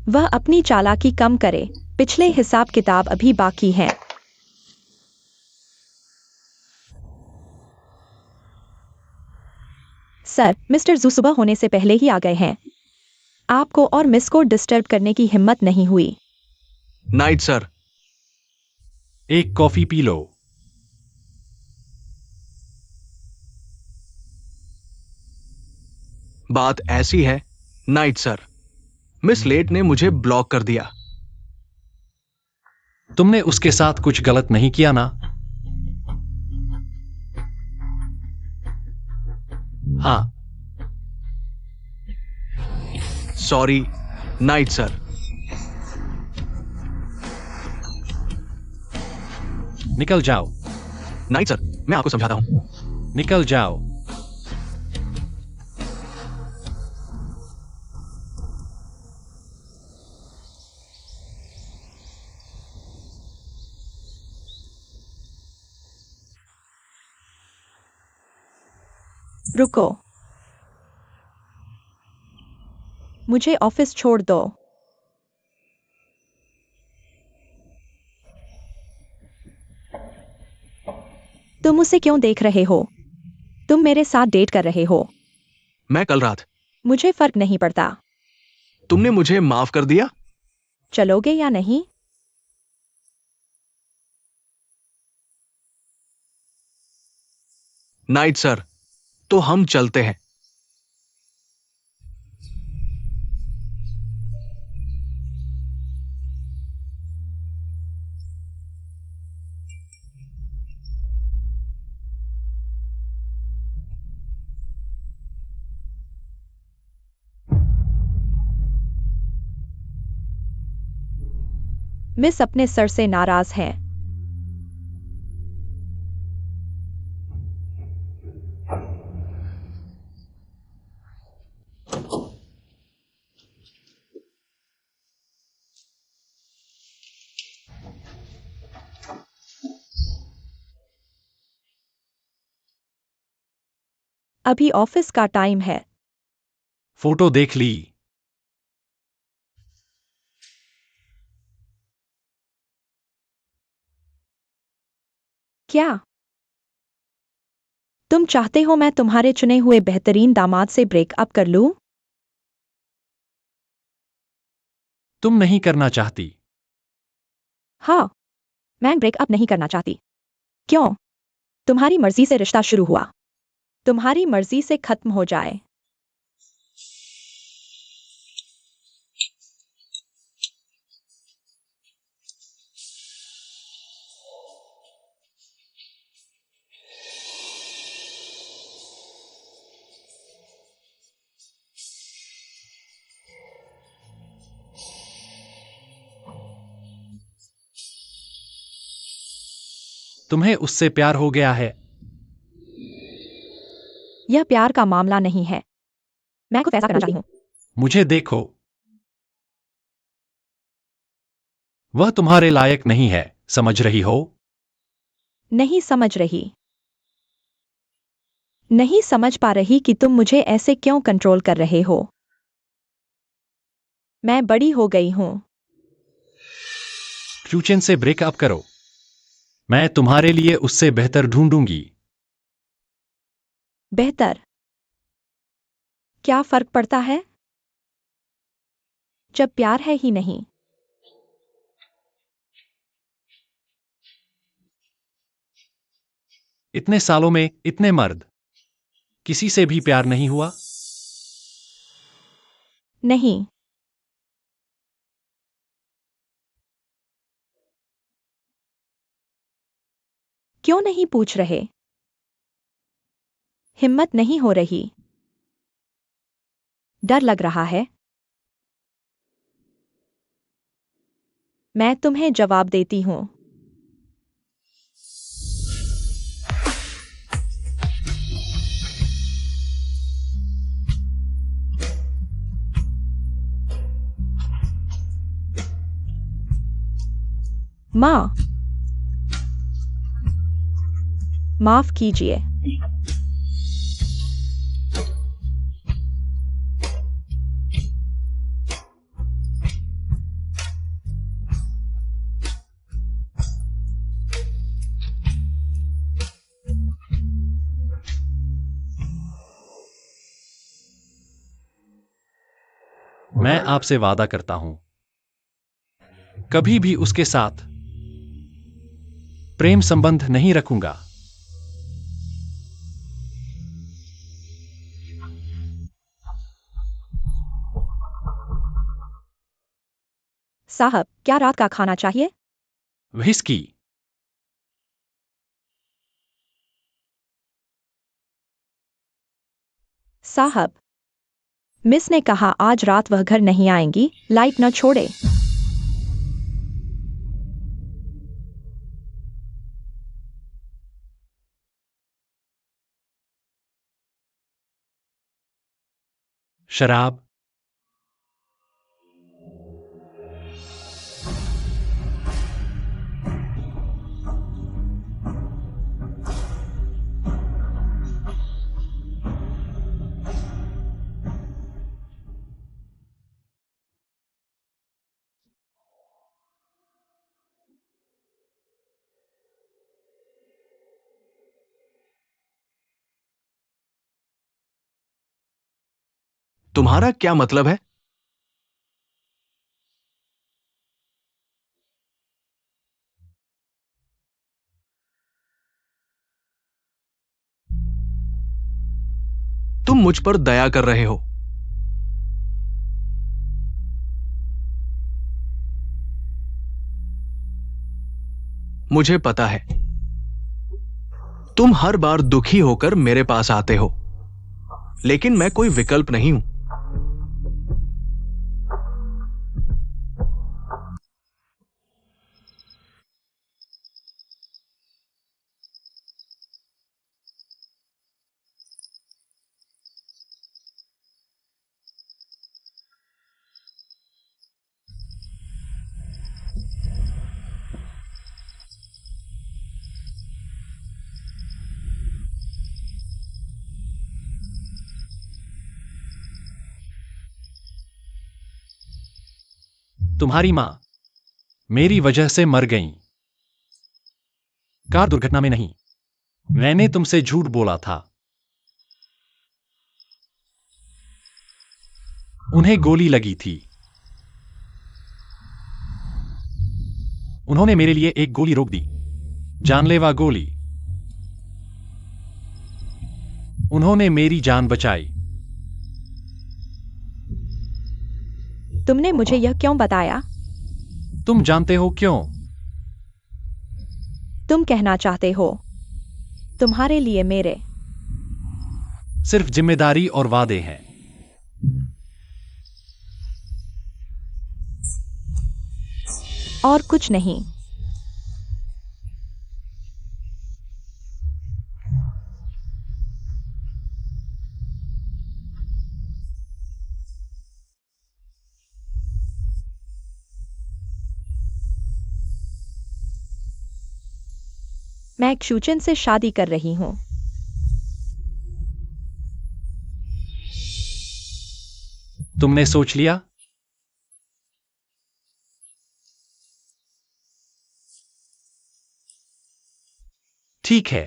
A: वह अपनी चालाकी कम करे, पिछले हिसाब किताब अभी बाकी हैं। सर, मिस्टर जू सुबह होने से पहले ही आ गए हैं। आपको और मिस को डिस्टर्ब करने की हिम्मत नहीं हुई।
C: Night sir.
B: एक कॉफी पी लो।
C: बात ऐसी है, नाइट सर, मिस लेट ने मुझे ब्लॉक कर दिया।
B: तुमने उसके साथ कुछ गलत नहीं किया ना? हाँ।
C: Sorry, night sir.
B: निकल जाओ।
C: नाइट सर, मैं आपको समझाता हूँ।
B: निकल जाओ।
A: रुको, मुझे ऑफिस छोड़ दो। तुम उसे क्यों देख रहे हो? तुम मेरे साथ डेट कर रहे हो।
C: मैं कल रात।
A: मुझे फर्क नहीं पड़ता।
C: तुमने मुझे माफ कर दिया?
A: चलोगे या नहीं?
C: नाइट सर, तो हम चलते हैं।
A: मिस अपने सर से नाराज हैं। अभी ऑफिस का टाइम है।
B: फोटो देख ली।
A: क्या तुम चाहते हो मैं तुम्हारे चुने हुए बेहतरीन दामाद से ब्रेकअप कर लूं?
B: तुम नहीं करना चाहती।
A: हाँ, मैं ब्रेकअप नहीं करना चाहती। क्यों? तुम्हारी मर्जी से रिश्ता शुरू हुआ, तुम्हारी मर्जी से खत्म हो जाए।
B: तुम्हें उससे प्यार हो गया है।
A: यह प्यार का मामला नहीं है। मैं कुछ ऐसा करना चाहती हूँ।
B: मुझे देखो। वह तुम्हारे लायक नहीं है, समझ रही हो?
A: नहीं समझ रही। नहीं समझ पा रही कि तुम मुझे ऐसे क्यों कंट्रोल कर रहे हो। मैं बड़ी हो गई हूं।
B: फ्यूचन से ब्रेकअप करो। मैं तुम्हारे लिए उससे बेहतर ढूंढूंगी।
A: बेहतर? क्या फर्क पड़ता है जब प्यार है ही नहीं?
B: इतने सालों में इतने मर्द, किसी से भी प्यार नहीं हुआ?
A: नहीं। क्यों नहीं पूछ रहे? हिम्मत नहीं हो रही? डर लग रहा है? मैं तुम्हें जवाब देती हूं। मां, माफ कीजिए।
B: मैं आपसे वादा करता हूं, कभी भी उसके साथ प्रेम संबंध नहीं रखूंगा।
A: साहब, क्या रात का खाना चाहिए?
B: व्हिस्की।
A: साहब, मिस ने कहा आज रात वह घर नहीं आएंगी, लाइट न छोड़े।
B: शराब।
C: तुम्हारा क्या मतलब है? तुम मुझ पर दया कर रहे हो। मुझे पता है, तुम हर बार दुखी होकर मेरे पास आते हो, लेकिन मैं कोई विकल्प नहीं हूं।
B: तुम्हारी मां मेरी वजह से मर गईं। कार दुर्घटना में नहीं। मैंने तुमसे झूठ बोला था। उन्हें गोली लगी थी। उन्होंने मेरे लिए एक गोली रोक दी, जानलेवा गोली। उन्होंने मेरी जान बचाई।
A: तुमने मुझे यह क्यों बताया?
B: तुम जानते हो क्यों?
A: तुम कहना चाहते हो तुम्हारे लिए मेरे
B: सिर्फ जिम्मेदारी और वादे हैं।
A: और कुछ नहीं। मैं क्षुचन से शादी कर रही हूं।
B: तुमने सोच लिया? ठीक है।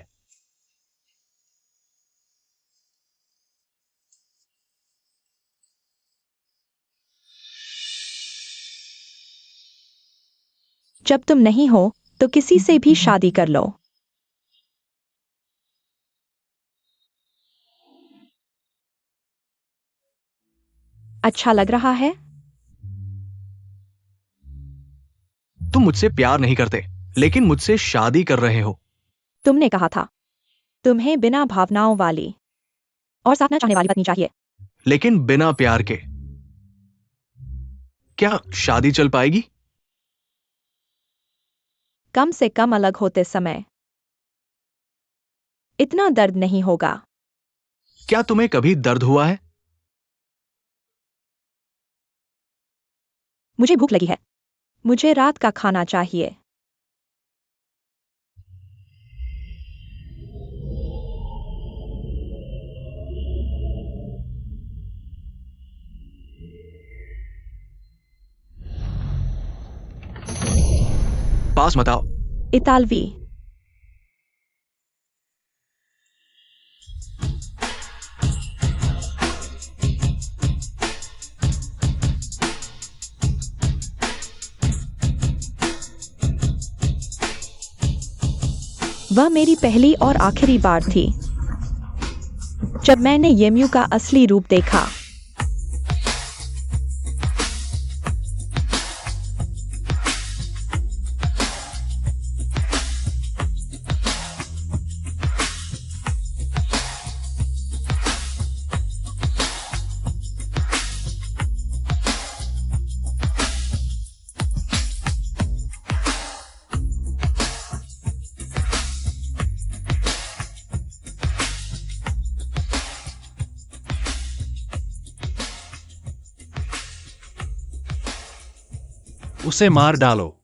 A: जब तुम नहीं हो तो किसी से भी शादी कर लो। अच्छा लग रहा है?
C: तुम मुझसे प्यार नहीं करते, लेकिन मुझसे शादी कर रहे हो।
A: तुमने कहा था तुम्हें बिना भावनाओं वाली और साथ न चाहने वाली पत्नी चाहिए।
C: लेकिन बिना प्यार के क्या शादी चल पाएगी?
A: कम से कम अलग होते समय इतना दर्द नहीं होगा।
C: क्या तुम्हें कभी दर्द हुआ है?
A: मुझे भूख लगी है। मुझे रात का खाना चाहिए।
C: पास मत आओ।
A: इतालवी। वह मेरी पहली और आखिरी बार थी जब मैंने येम्यू का असली रूप देखा।
B: उसे मार डालो।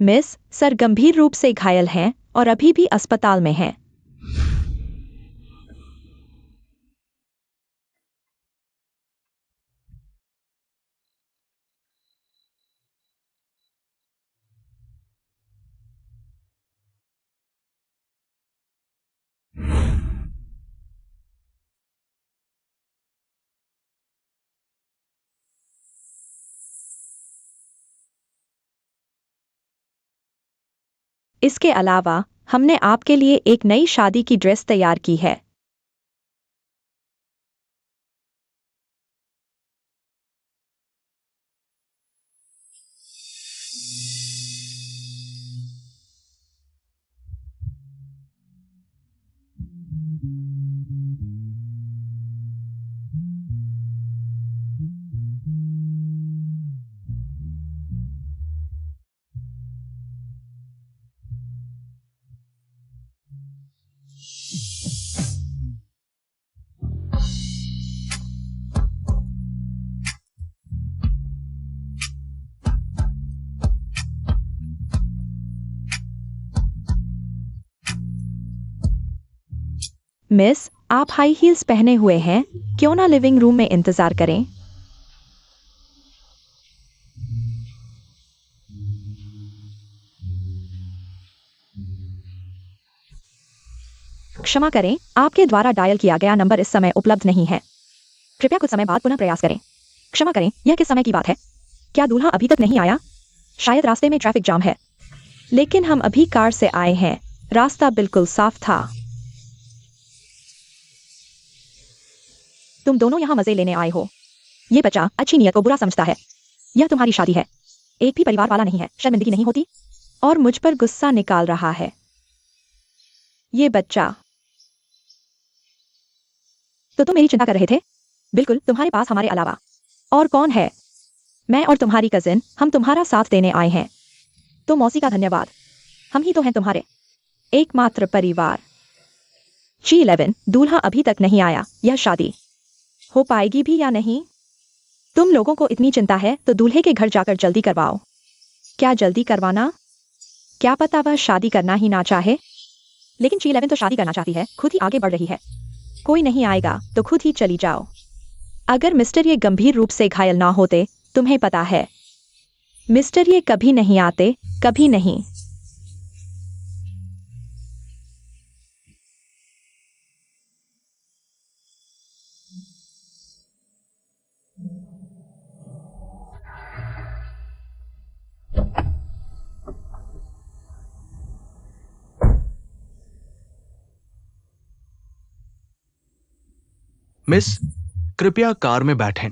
A: मिस, सर गंभीर रूप से घायल हैं और अभी भी अस्पताल में हैं। इसके अलावा हमने आपके लिए एक नई शादी की ड्रेस तैयार की है। मिस, आप हाई हील्स पहने हुए हैं, क्यों ना लिविंग रूम में इंतजार करें। क्षमा करें, आपके द्वारा डायल किया गया नंबर इस समय उपलब्ध नहीं है। कृपया कुछ समय बाद पुनः प्रयास करें। क्षमा करें, यह किस समय की बात है? क्या दूल्हा अभी तक नहीं आया? शायद रास्ते में ट्रैफिक जाम है। लेकिन हम अभी कार से आए हैं, रास्ता बिल्कुल साफ था। तुम दोनों यहाँ मजे लेने आए हो। ये बच्चा अच्छी नियत को बुरा समझता है। यह तुम्हारी शादी है, एक भी परिवार वाला नहीं है, शर्मिंदगी नहीं होती? और मुझ पर गुस्सा निकाल रहा है। ये बच्चा। तो तुम मेरी चिंता कर रहे थे? बिल्कुल, तुम्हारे पास हमारे अलावा और कौन है? मैं और तुम्हारी कजिन, हम तुम्हारा साथ देने आए हैं। तो मौसी का धन्यवाद, हम ही तो हैं तुम्हारे एकमात्र परिवार। G11, दूल्हा अभी तक नहीं आया। यह शादी हो पाएगी भी या नहीं? तुम लोगों को इतनी चिंता है तो दूल्हे के घर जाकर जल्दी करवाओ। क्या जल्दी करवाना? क्या पता वह शादी करना ही ना चाहे। लेकिन G11 तो शादी करना चाहती है, खुद ही आगे बढ़ रही है। कोई नहीं आएगा तो खुद ही चली जाओ। अगर मिस्टर ये गंभीर रूप से घायल ना होते, तुम्हें पता है मिस्टर ये कभी नहीं आते, कभी नहीं।
C: मिस, कृपया कार में बैठें।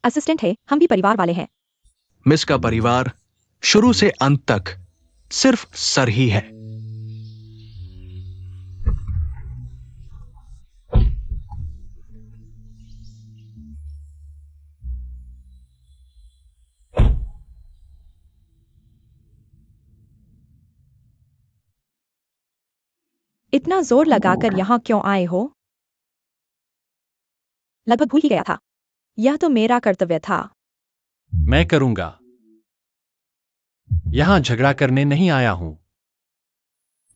A: असिस्टेंट है, हम भी परिवार वाले हैं।
C: मिस का परिवार शुरू से अंत तक सिर्फ सर ही है।
A: इतना जोर लगाकर यहाँ क्यों आए हो? लगभग भूल ही गया था। यह तो मेरा कर्तव्य था।
B: मैं करूंगा। यहां झगड़ा करने नहीं आया हूं।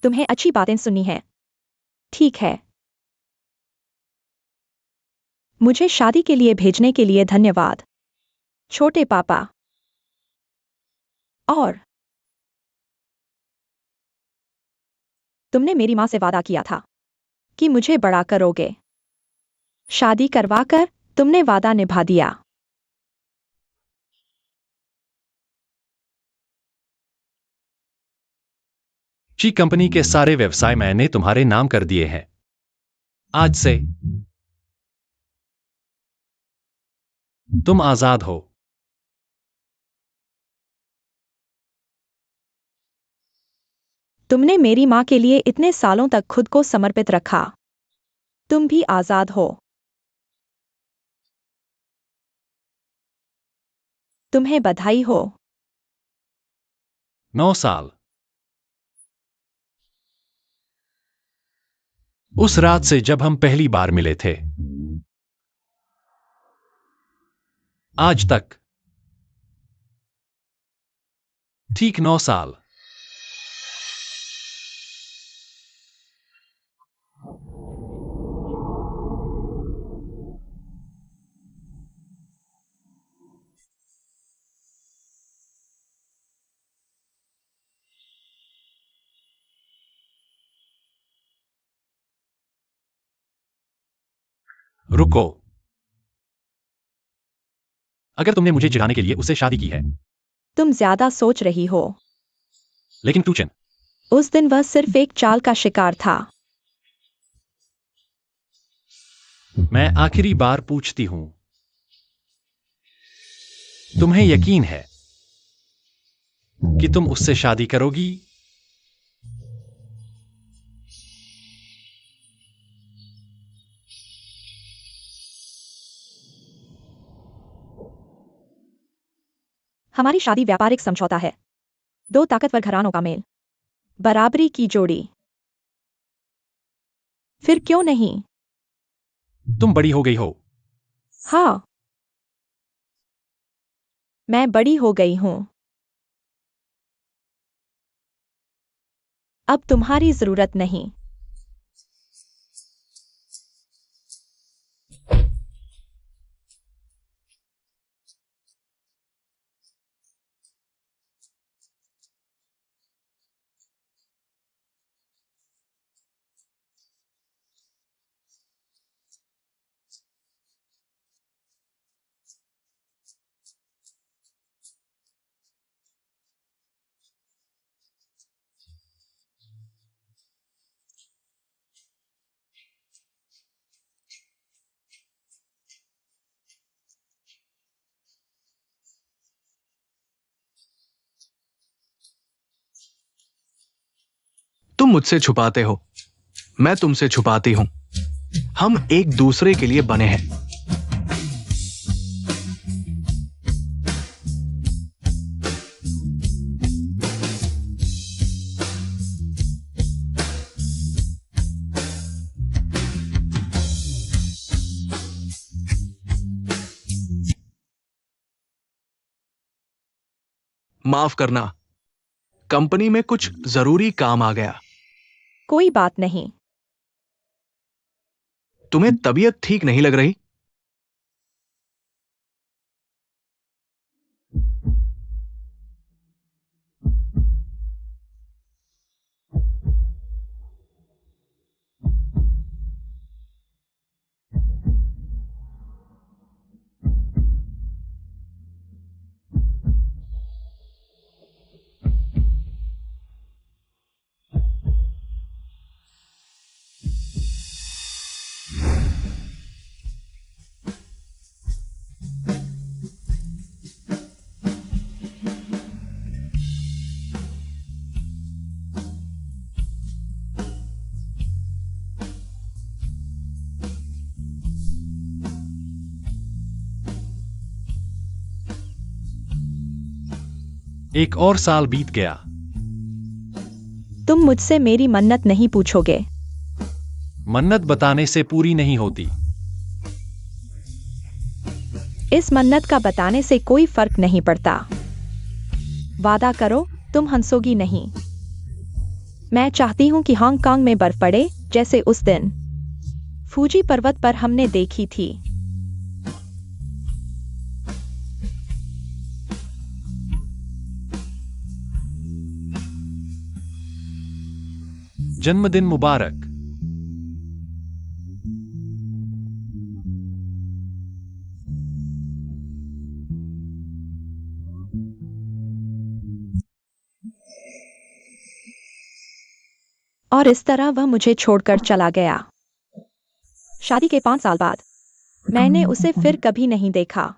A: तुम्हें अच्छी बातें सुननी है। ठीक है। मुझे शादी के लिए भेजने के लिए धन्यवाद, छोटे पापा। और तुमने मेरी मां से वादा किया था कि मुझे बड़ा करोगे। शादी करवाकर तुमने वादा निभा दिया।
B: ची कंपनी के सारे व्यवसाय मैंने तुम्हारे नाम कर दिए हैं। आज से तुम आजाद हो।
A: तुमने मेरी मां के लिए इतने सालों तक खुद को समर्पित रखा। तुम भी आजाद हो। तुम्हें बधाई हो।
B: 9 साल। उस रात से जब हम पहली बार मिले थे आज तक। ठीक 9 साल। रुको। अगर तुमने मुझे जिताने के लिए उससे शादी की है।
A: तुम ज्यादा सोच रही हो।
B: लेकिन टूचन,
A: उस दिन वह सिर्फ एक चाल का शिकार था।
B: मैं आखिरी बार पूछती हूं, तुम्हें यकीन है कि तुम उससे शादी करोगी?
A: हमारी शादी व्यापारिक समझौता है। दो ताकतवर घरानों का मेल, बराबरी की जोड़ी। फिर क्यों नहीं?
B: तुम बड़ी हो गई हो।
A: हाँ, मैं बड़ी हो गई हूं। अब तुम्हारी जरूरत नहीं।
C: तुम मुझसे छुपाते हो, मैं तुमसे छुपाती हूं। हम एक दूसरे के लिए बने हैं। माफ करना, कंपनी में कुछ जरूरी काम आ गया।
A: कोई बात नहीं।
C: तुम्हें तबीयत ठीक नहीं लग रही?
B: एक और साल बीत गया।
A: तुम मुझसे मेरी मन्नत नहीं पूछोगे।
B: मन्नत बताने से पूरी नहीं होती।
A: इस मन्नत का बताने से कोई फर्क नहीं पड़ता। वादा करो, तुम हंसोगी नहीं। मैं चाहती हूं कि हांगकांग में बर्फ पड़े, जैसे उस दिन फूजी पर्वत पर हमने देखी थी।
B: जन्मदिन मुबारक।
A: और इस तरह वह मुझे छोड़कर चला गया। शादी के 5 साल बाद मैंने उसे फिर कभी नहीं देखा।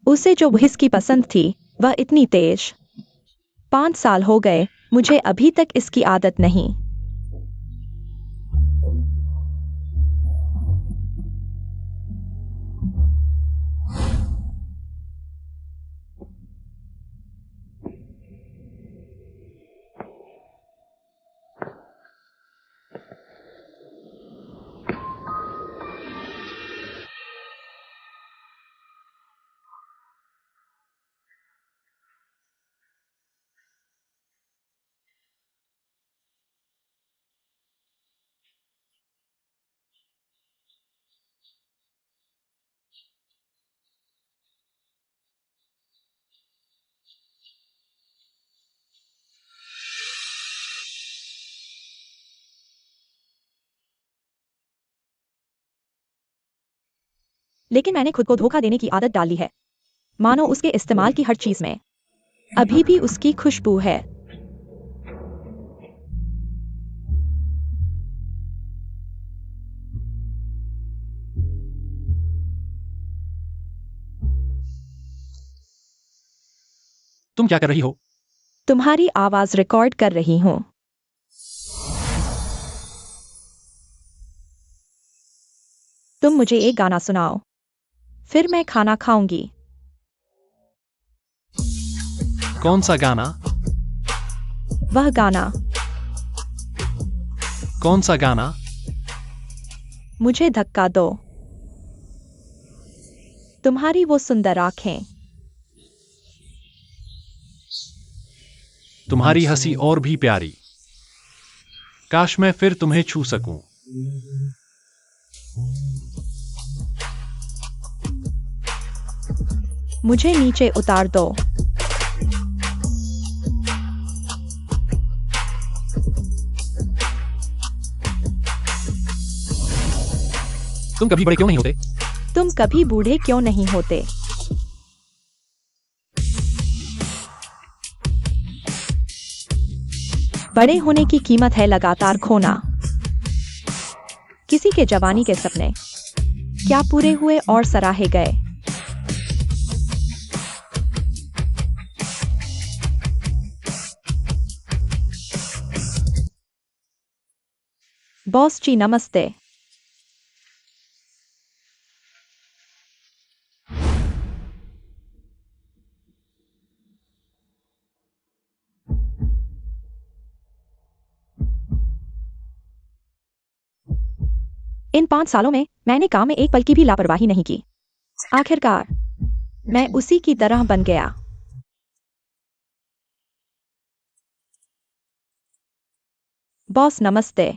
A: उसे जो व्हिस्की पसंद थी, वह इतनी तेज। 5 साल हो गए, मुझे अभी तक इसकी आदत नहीं। लेकिन मैंने खुद को धोखा देने की आदत डाली है। मानो उसके इस्तेमाल की हर चीज में अभी भी उसकी खुशबू है।
B: तुम क्या कर रही हो?
A: तुम्हारी आवाज रिकॉर्ड कर रही हूं। तुम मुझे एक गाना सुनाओ, फिर मैं खाना खाऊंगी।
B: कौन सा गाना?
A: वह गाना।
B: कौन सा गाना?
A: मुझे धक्का दो। तुम्हारी वो सुंदर आंखें।
B: तुम्हारी हंसी और भी प्यारी। काश मैं फिर तुम्हें छू सकूं।
A: मुझे नीचे उतार दो।
B: तुम कभी बड़े क्यों नहीं होते?
A: तुम कभी बूढ़े क्यों नहीं होते? बड़े होने की कीमत है लगातार खोना। किसी के जवानी के सपने क्या पूरे हुए और सराहे गए? बॉस जी नमस्ते। इन 5 सालों में मैंने काम में एक पल की भी लापरवाही नहीं की। आखिरकार मैं उसी की तरह बन गया। बॉस नमस्ते।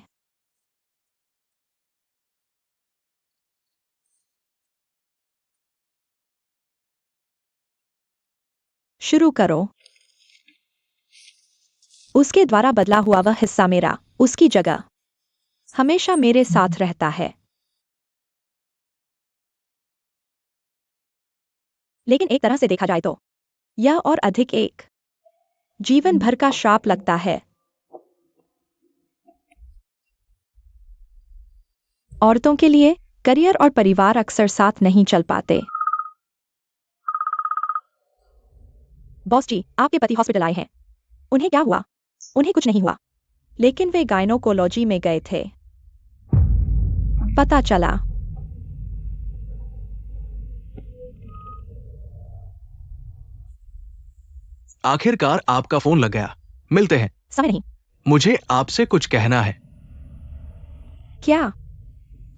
A: शुरू करो। उसके द्वारा बदला हुआ वह हिस्सा मेरा, उसकी जगह हमेशा मेरे साथ रहता है। लेकिन एक तरह से देखा जाए तो यह और अधिक एक जीवन भर का श्राप लगता है। औरतों के लिए करियर और परिवार अक्सर साथ नहीं चल पाते। बॉस जी, आपके पति हॉस्पिटल आए हैं। उन्हें क्या हुआ? उन्हें कुछ नहीं हुआ, लेकिन वे गायनोकोलॉजी में गए थे। पता चला।
C: आखिरकार आपका फोन लग गया। मिलते हैं।
A: समय नहीं।
C: मुझे आपसे कुछ कहना है।
A: क्या?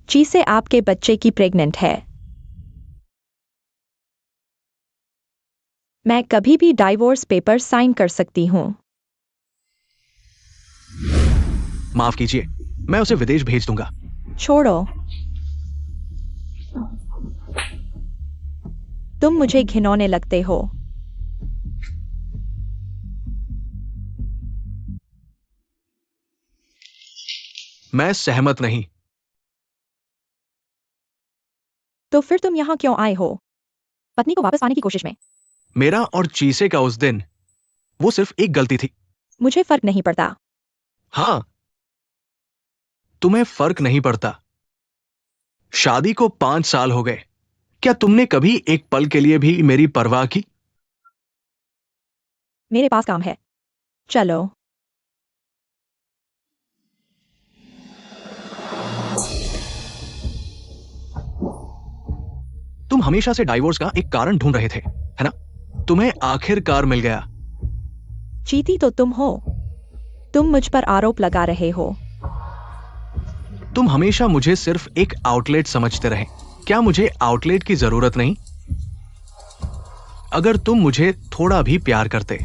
A: चीसे आपके बच्चे की प्रेग्नेंट है। मैं कभी भी डाइवोर्स पेपर साइन कर सकती हूँ।
C: माफ कीजिए, मैं उसे विदेश भेज दूंगा।
A: छोड़ो। तुम मुझे घिनौने लगते हो।
C: मैं सहमत नहीं।
A: तो फिर तुम यहाँ क्यों आए हो? पत्नी को वापस पाने की कोशिश में?
C: मेरा और चीसे का उस दिन, वो सिर्फ एक गलती थी।
A: मुझे फर्क नहीं पड़ता।
C: हाँ, तुम्हें फर्क नहीं पड़ता। शादी को 5 साल हो गए। क्या तुमने कभी एक पल के लिए भी मेरी परवाह की?
A: मेरे पास काम है। चलो।
C: तुम हमेशा से डाइवोर्स का एक कारण ढूंढ रहे थे, है ना? तुम्हें आखिरकार मिल गया।
A: चीती तो तुम हो। तुम मुझ पर आरोप लगा रहे हो।
C: तुम हमेशा मुझे सिर्फ एक आउटलेट समझते रहे। क्या मुझे आउटलेट की जरूरत नहीं? अगर तुम मुझे थोड़ा भी प्यार करते।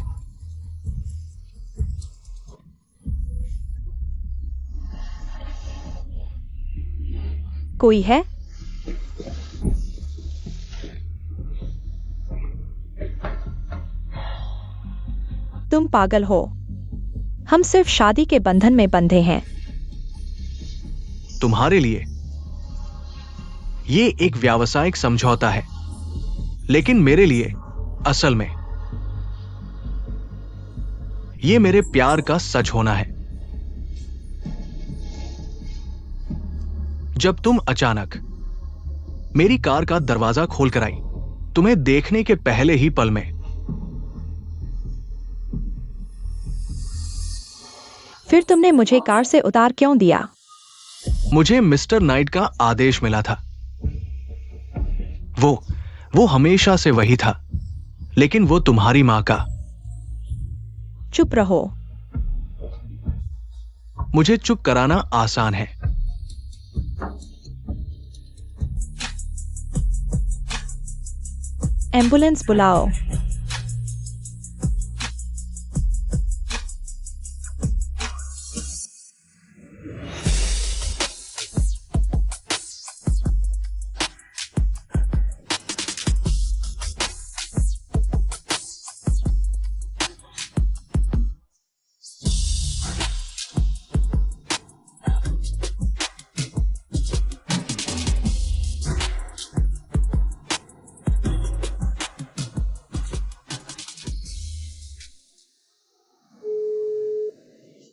A: कोई है? तुम पागल हो। हम सिर्फ शादी के बंधन में बंधे हैं।
C: तुम्हारे लिए ये एक व्यावसायिक समझौता है, लेकिन मेरे लिए असल में ये मेरे प्यार का सच होना है। जब तुम अचानक मेरी कार का दरवाजा खोलकर आई, तुम्हें देखने के पहले ही पल में,
A: फिर तुमने मुझे कार से उतार क्यों दिया?
C: मुझे मिस्टर नाइट का आदेश मिला था। वो हमेशा से वही था, लेकिन वो तुम्हारी मां का।
A: चुप रहो।
C: मुझे चुप कराना आसान है।
A: एम्बुलेंस बुलाओ।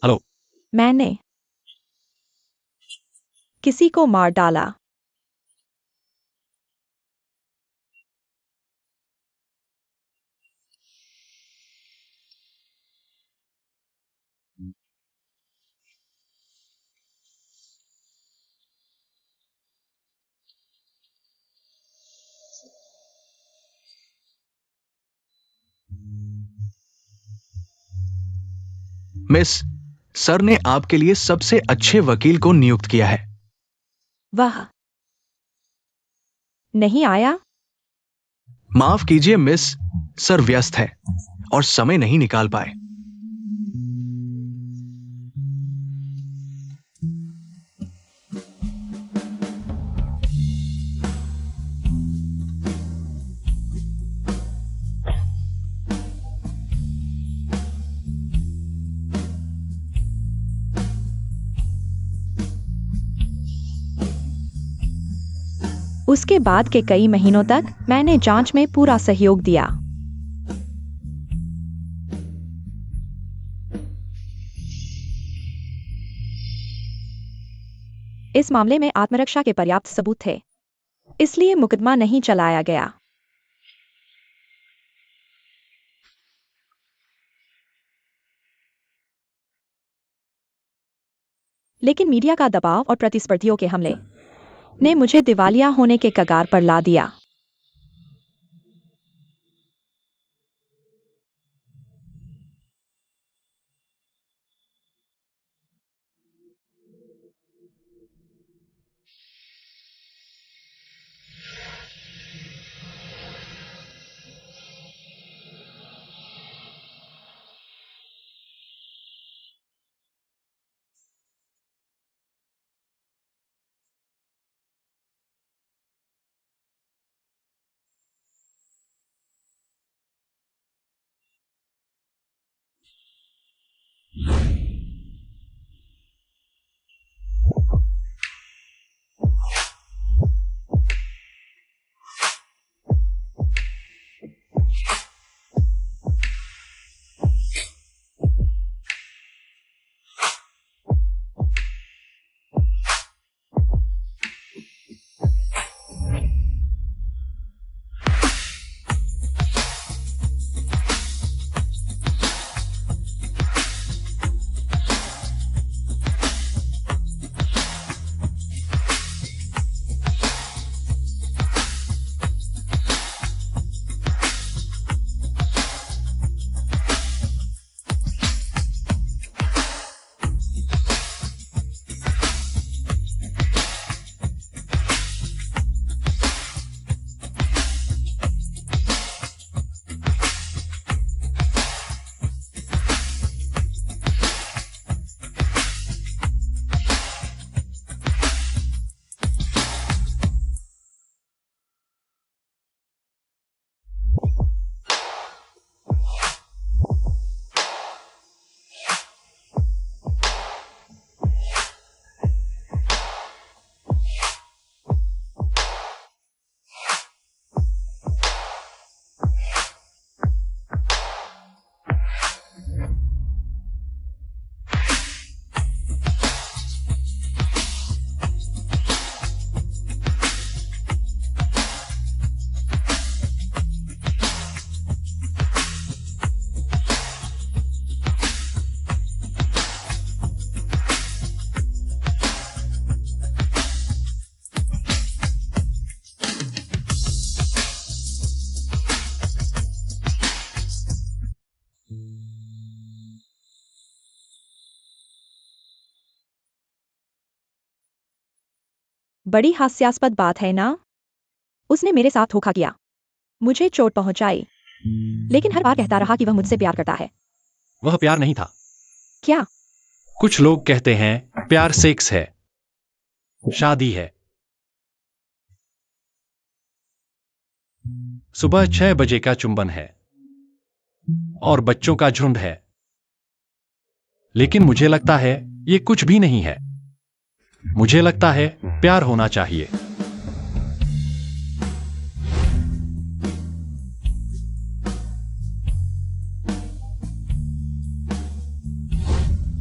B: हेलो।
A: मैंने किसी को मार डाला।
C: मिस, सर ने आपके लिए सबसे अच्छे वकील को नियुक्त किया है।
A: वह नहीं आया।
C: माफ कीजिए मिस, सर व्यस्त है और समय नहीं निकाल पाए।
A: उसके बाद के कई महीनों तक मैंने जांच में पूरा सहयोग दिया। इस मामले में आत्मरक्षा के पर्याप्त सबूत थे, इसलिए मुकदमा नहीं चलाया गया। लेकिन मीडिया का दबाव और प्रतिस्पर्धियों के हमले ने मुझे दिवालिया होने के कगार पर ला दिया। बड़ी हास्यास्पद बात है ना? उसने मेरे साथ धोखा किया, मुझे चोट पहुंचाई, लेकिन हर बार कहता रहा कि वह मुझसे प्यार करता है।
B: वह प्यार नहीं था।
A: क्या?
B: कुछ लोग कहते हैं प्यार सेक्स है, शादी है। सुबह 6 बजे का चुंबन है और बच्चों का झुंड है, लेकिन मुझे लगता है ये कुछ भी नहीं है। मुझे लगता है प्यार होना चाहिए।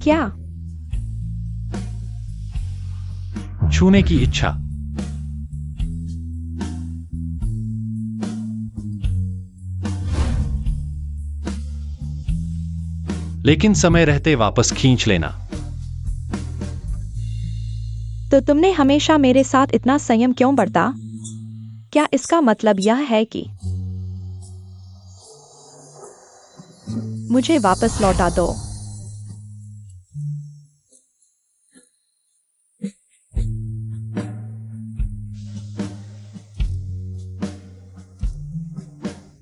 A: क्या?
B: छूने की इच्छा। लेकिन समय रहते वापस खींच लेना।
A: तो तुमने हमेशा मेरे साथ इतना संयम क्यों बरता? क्या इसका मतलब यह है कि मुझे वापस लौटा दो?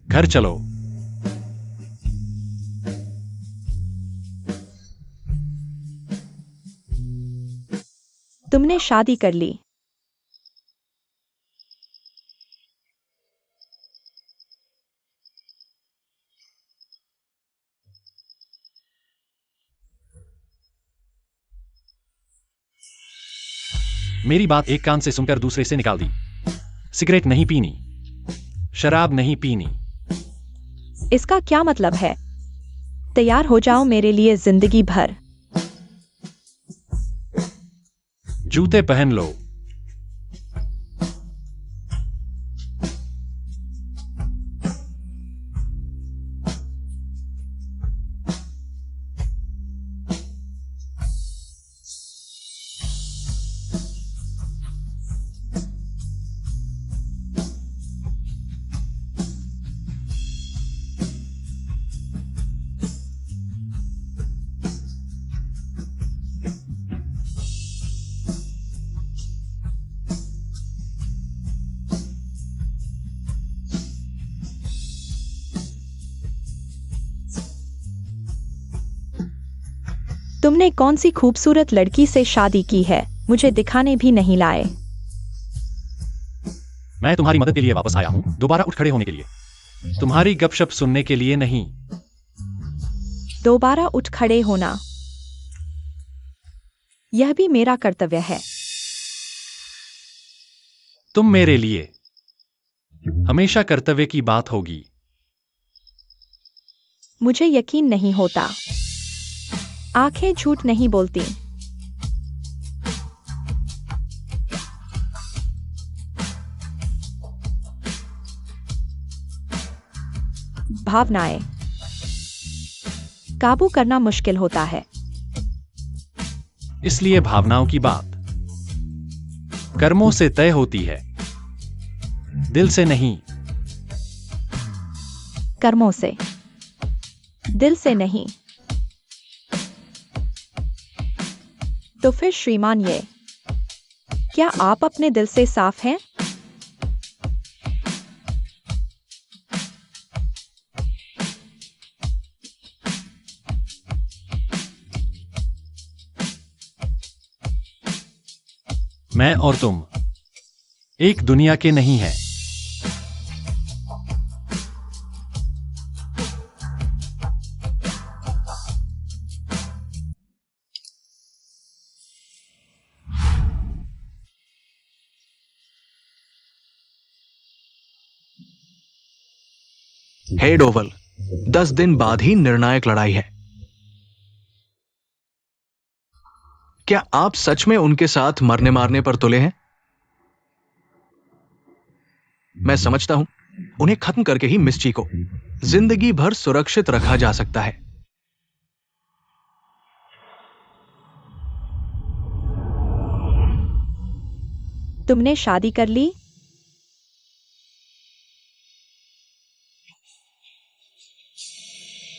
B: घर चलो।
A: तुमने शादी कर ली।
B: मेरी बात एक कान से सुनकर दूसरे से निकाल दी। सिगरेट नहीं पीनी, शराब नहीं पीनी।
A: इसका क्या मतलब है? तैयार हो जाओ मेरे लिए जिंदगी भर।
B: जूते पहन लो।
A: तुमने कौन सी खूबसूरत लड़की से शादी की है, मुझे दिखाने भी नहीं लाए।
B: मैं तुम्हारी मदद के लिए वापस आया हूं, दोबारा उठ खड़े होने के लिए, तुम्हारी गपशप सुनने के लिए नहीं।
A: दोबारा उठ खड़े होना, यह भी मेरा कर्तव्य है।
B: तुम मेरे लिए हमेशा कर्तव्य की बात होगी।
A: मुझे यकीन नहीं होता। आंखें झूठ नहीं बोलती। भावनाएं काबू करना मुश्किल होता है।
B: इसलिए भावनाओं की बात कर्मों से तय होती है, दिल से नहीं।
A: कर्मों से, दिल से नहीं। तो फिर श्रीमान ये, क्या आप अपने दिल से साफ हैं?
B: मैं और तुम एक दुनिया के नहीं हैं।
C: हेड ओवल, 10 दिन बाद ही निर्णायक लड़ाई है। क्या आप सच में उनके साथ मरने मारने पर तुले हैं? मैं समझता हूं, उन्हें खत्म करके ही मिस्ची को जिंदगी भर सुरक्षित रखा जा सकता है।
A: तुमने शादी कर ली?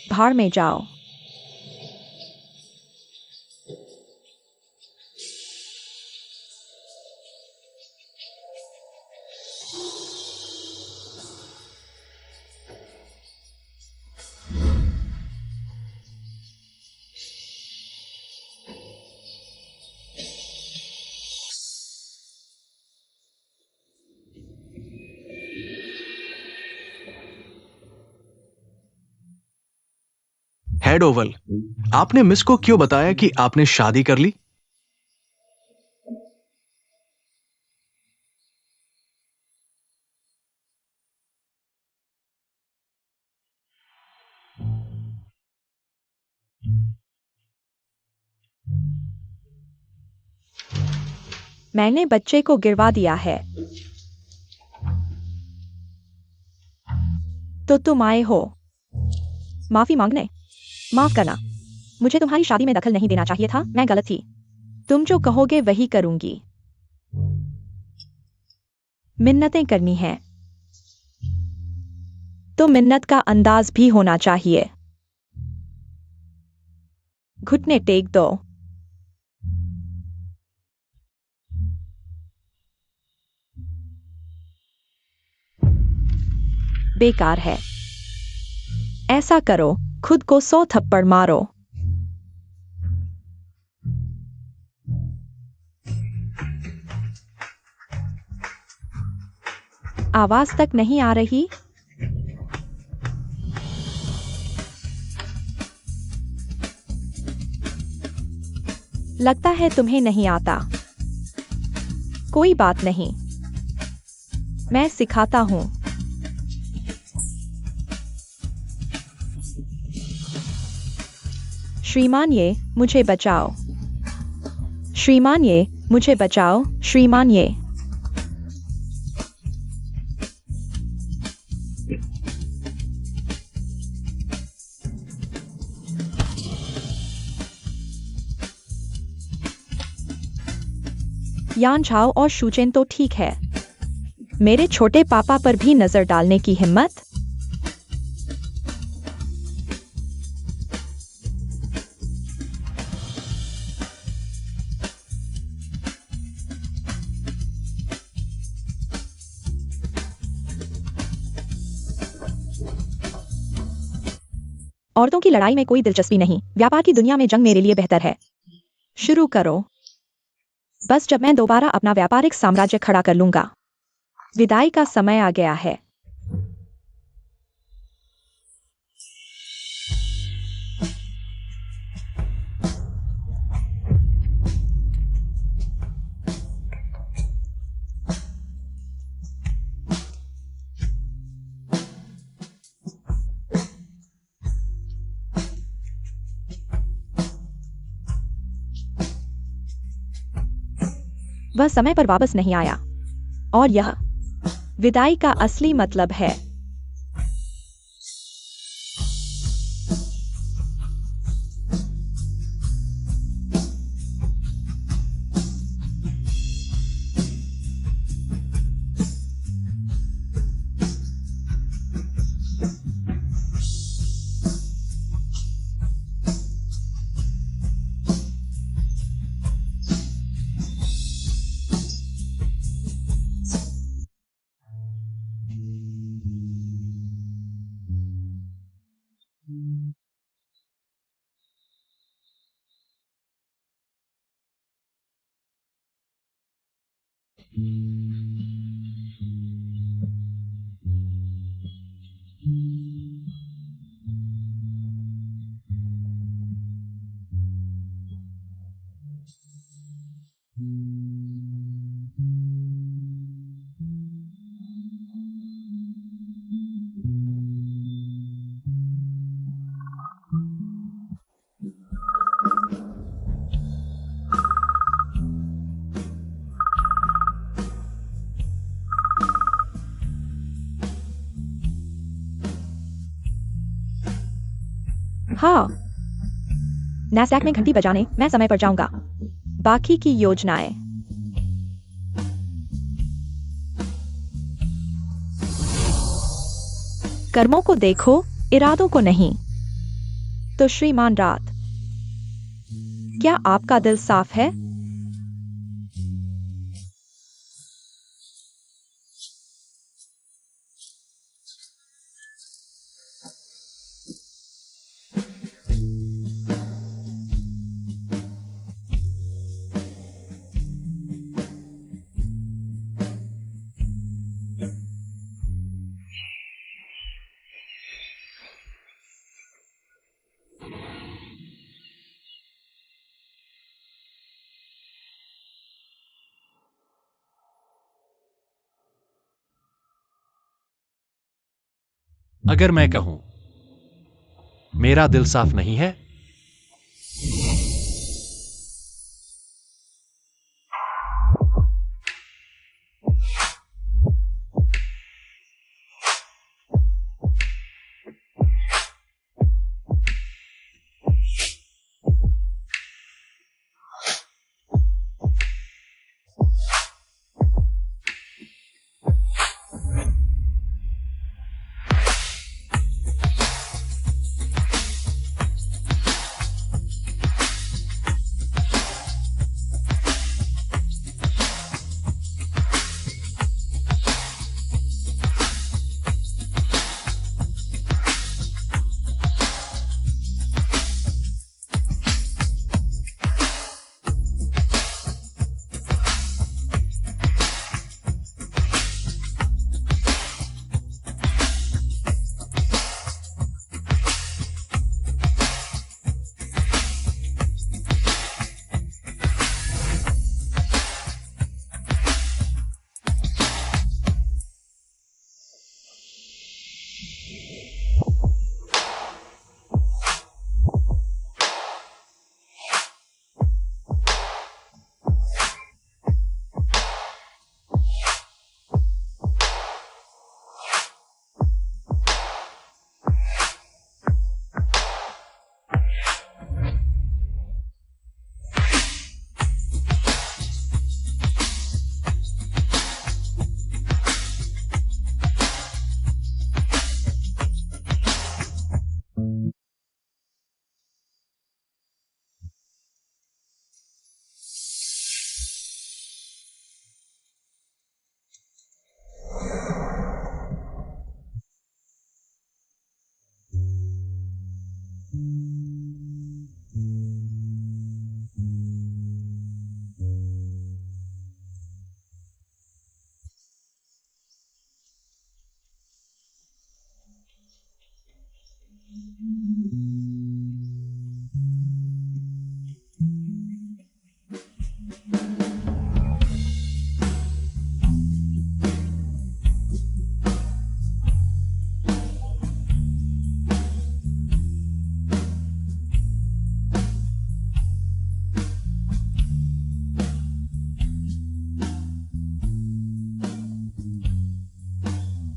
A: भाड़ में जाओ।
C: हेड ओवल, आपने मिस को क्यों बताया कि आपने शादी कर ली?
A: मैंने बच्चे को गिरवा दिया है। तो तुम आए हो माफी मांगने? माफ करना, मुझे तुम्हारी शादी में दखल नहीं देना चाहिए था, मैं गलत थी। तुम जो कहोगे वही करूंगी। मिन्नतें करनी है तो मिन्नत का अंदाज भी होना चाहिए। घुटने टेक दो। बेकार है। ऐसा करो, खुद को 100 थप्पड़ मारो। आवाज तक नहीं आ रही? लगता है तुम्हें नहीं आता। कोई बात नहीं, मैं सिखाता हूं। श्रीमान ये, मुझे बचाओ। श्रीमान ये, मुझे बचाओ श्रीमान। ये यान झाओ और शूचेन तो ठीक है, मेरे छोटे पापा पर भी नजर डालने की हिम्मत। औरतों की लड़ाई में कोई दिलचस्पी नहीं, व्यापार की दुनिया में जंग मेरे लिए बेहतर है। शुरू करो। बस जब मैं दोबारा अपना व्यापारिक साम्राज्य खड़ा कर लूंगा। विदाई का समय आ गया है। वह समय पर वापस नहीं आया, और यह विदाई का असली मतलब है। हाँ, नैसडैक में घंटी बजाने मैं समय पर जाऊंगा। बाकी की योजनाएं। कर्मों को देखो, इरादों को नहीं। तो श्रीमान रात, क्या आपका दिल साफ है?
B: अगर मैं कहूं मेरा दिल साफ नहीं है,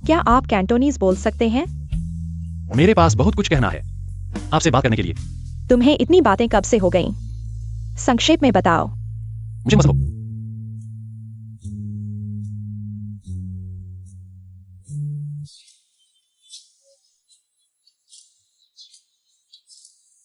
A: क्या आप कैंटोनीज बोल सकते हैं?
B: मेरे पास बहुत कुछ कहना है आपसे बात करने के लिए।
A: तुम्हें इतनी बातें कब से हो गईं? संक्षेप में बताओ।
B: मुझे मत बताओ।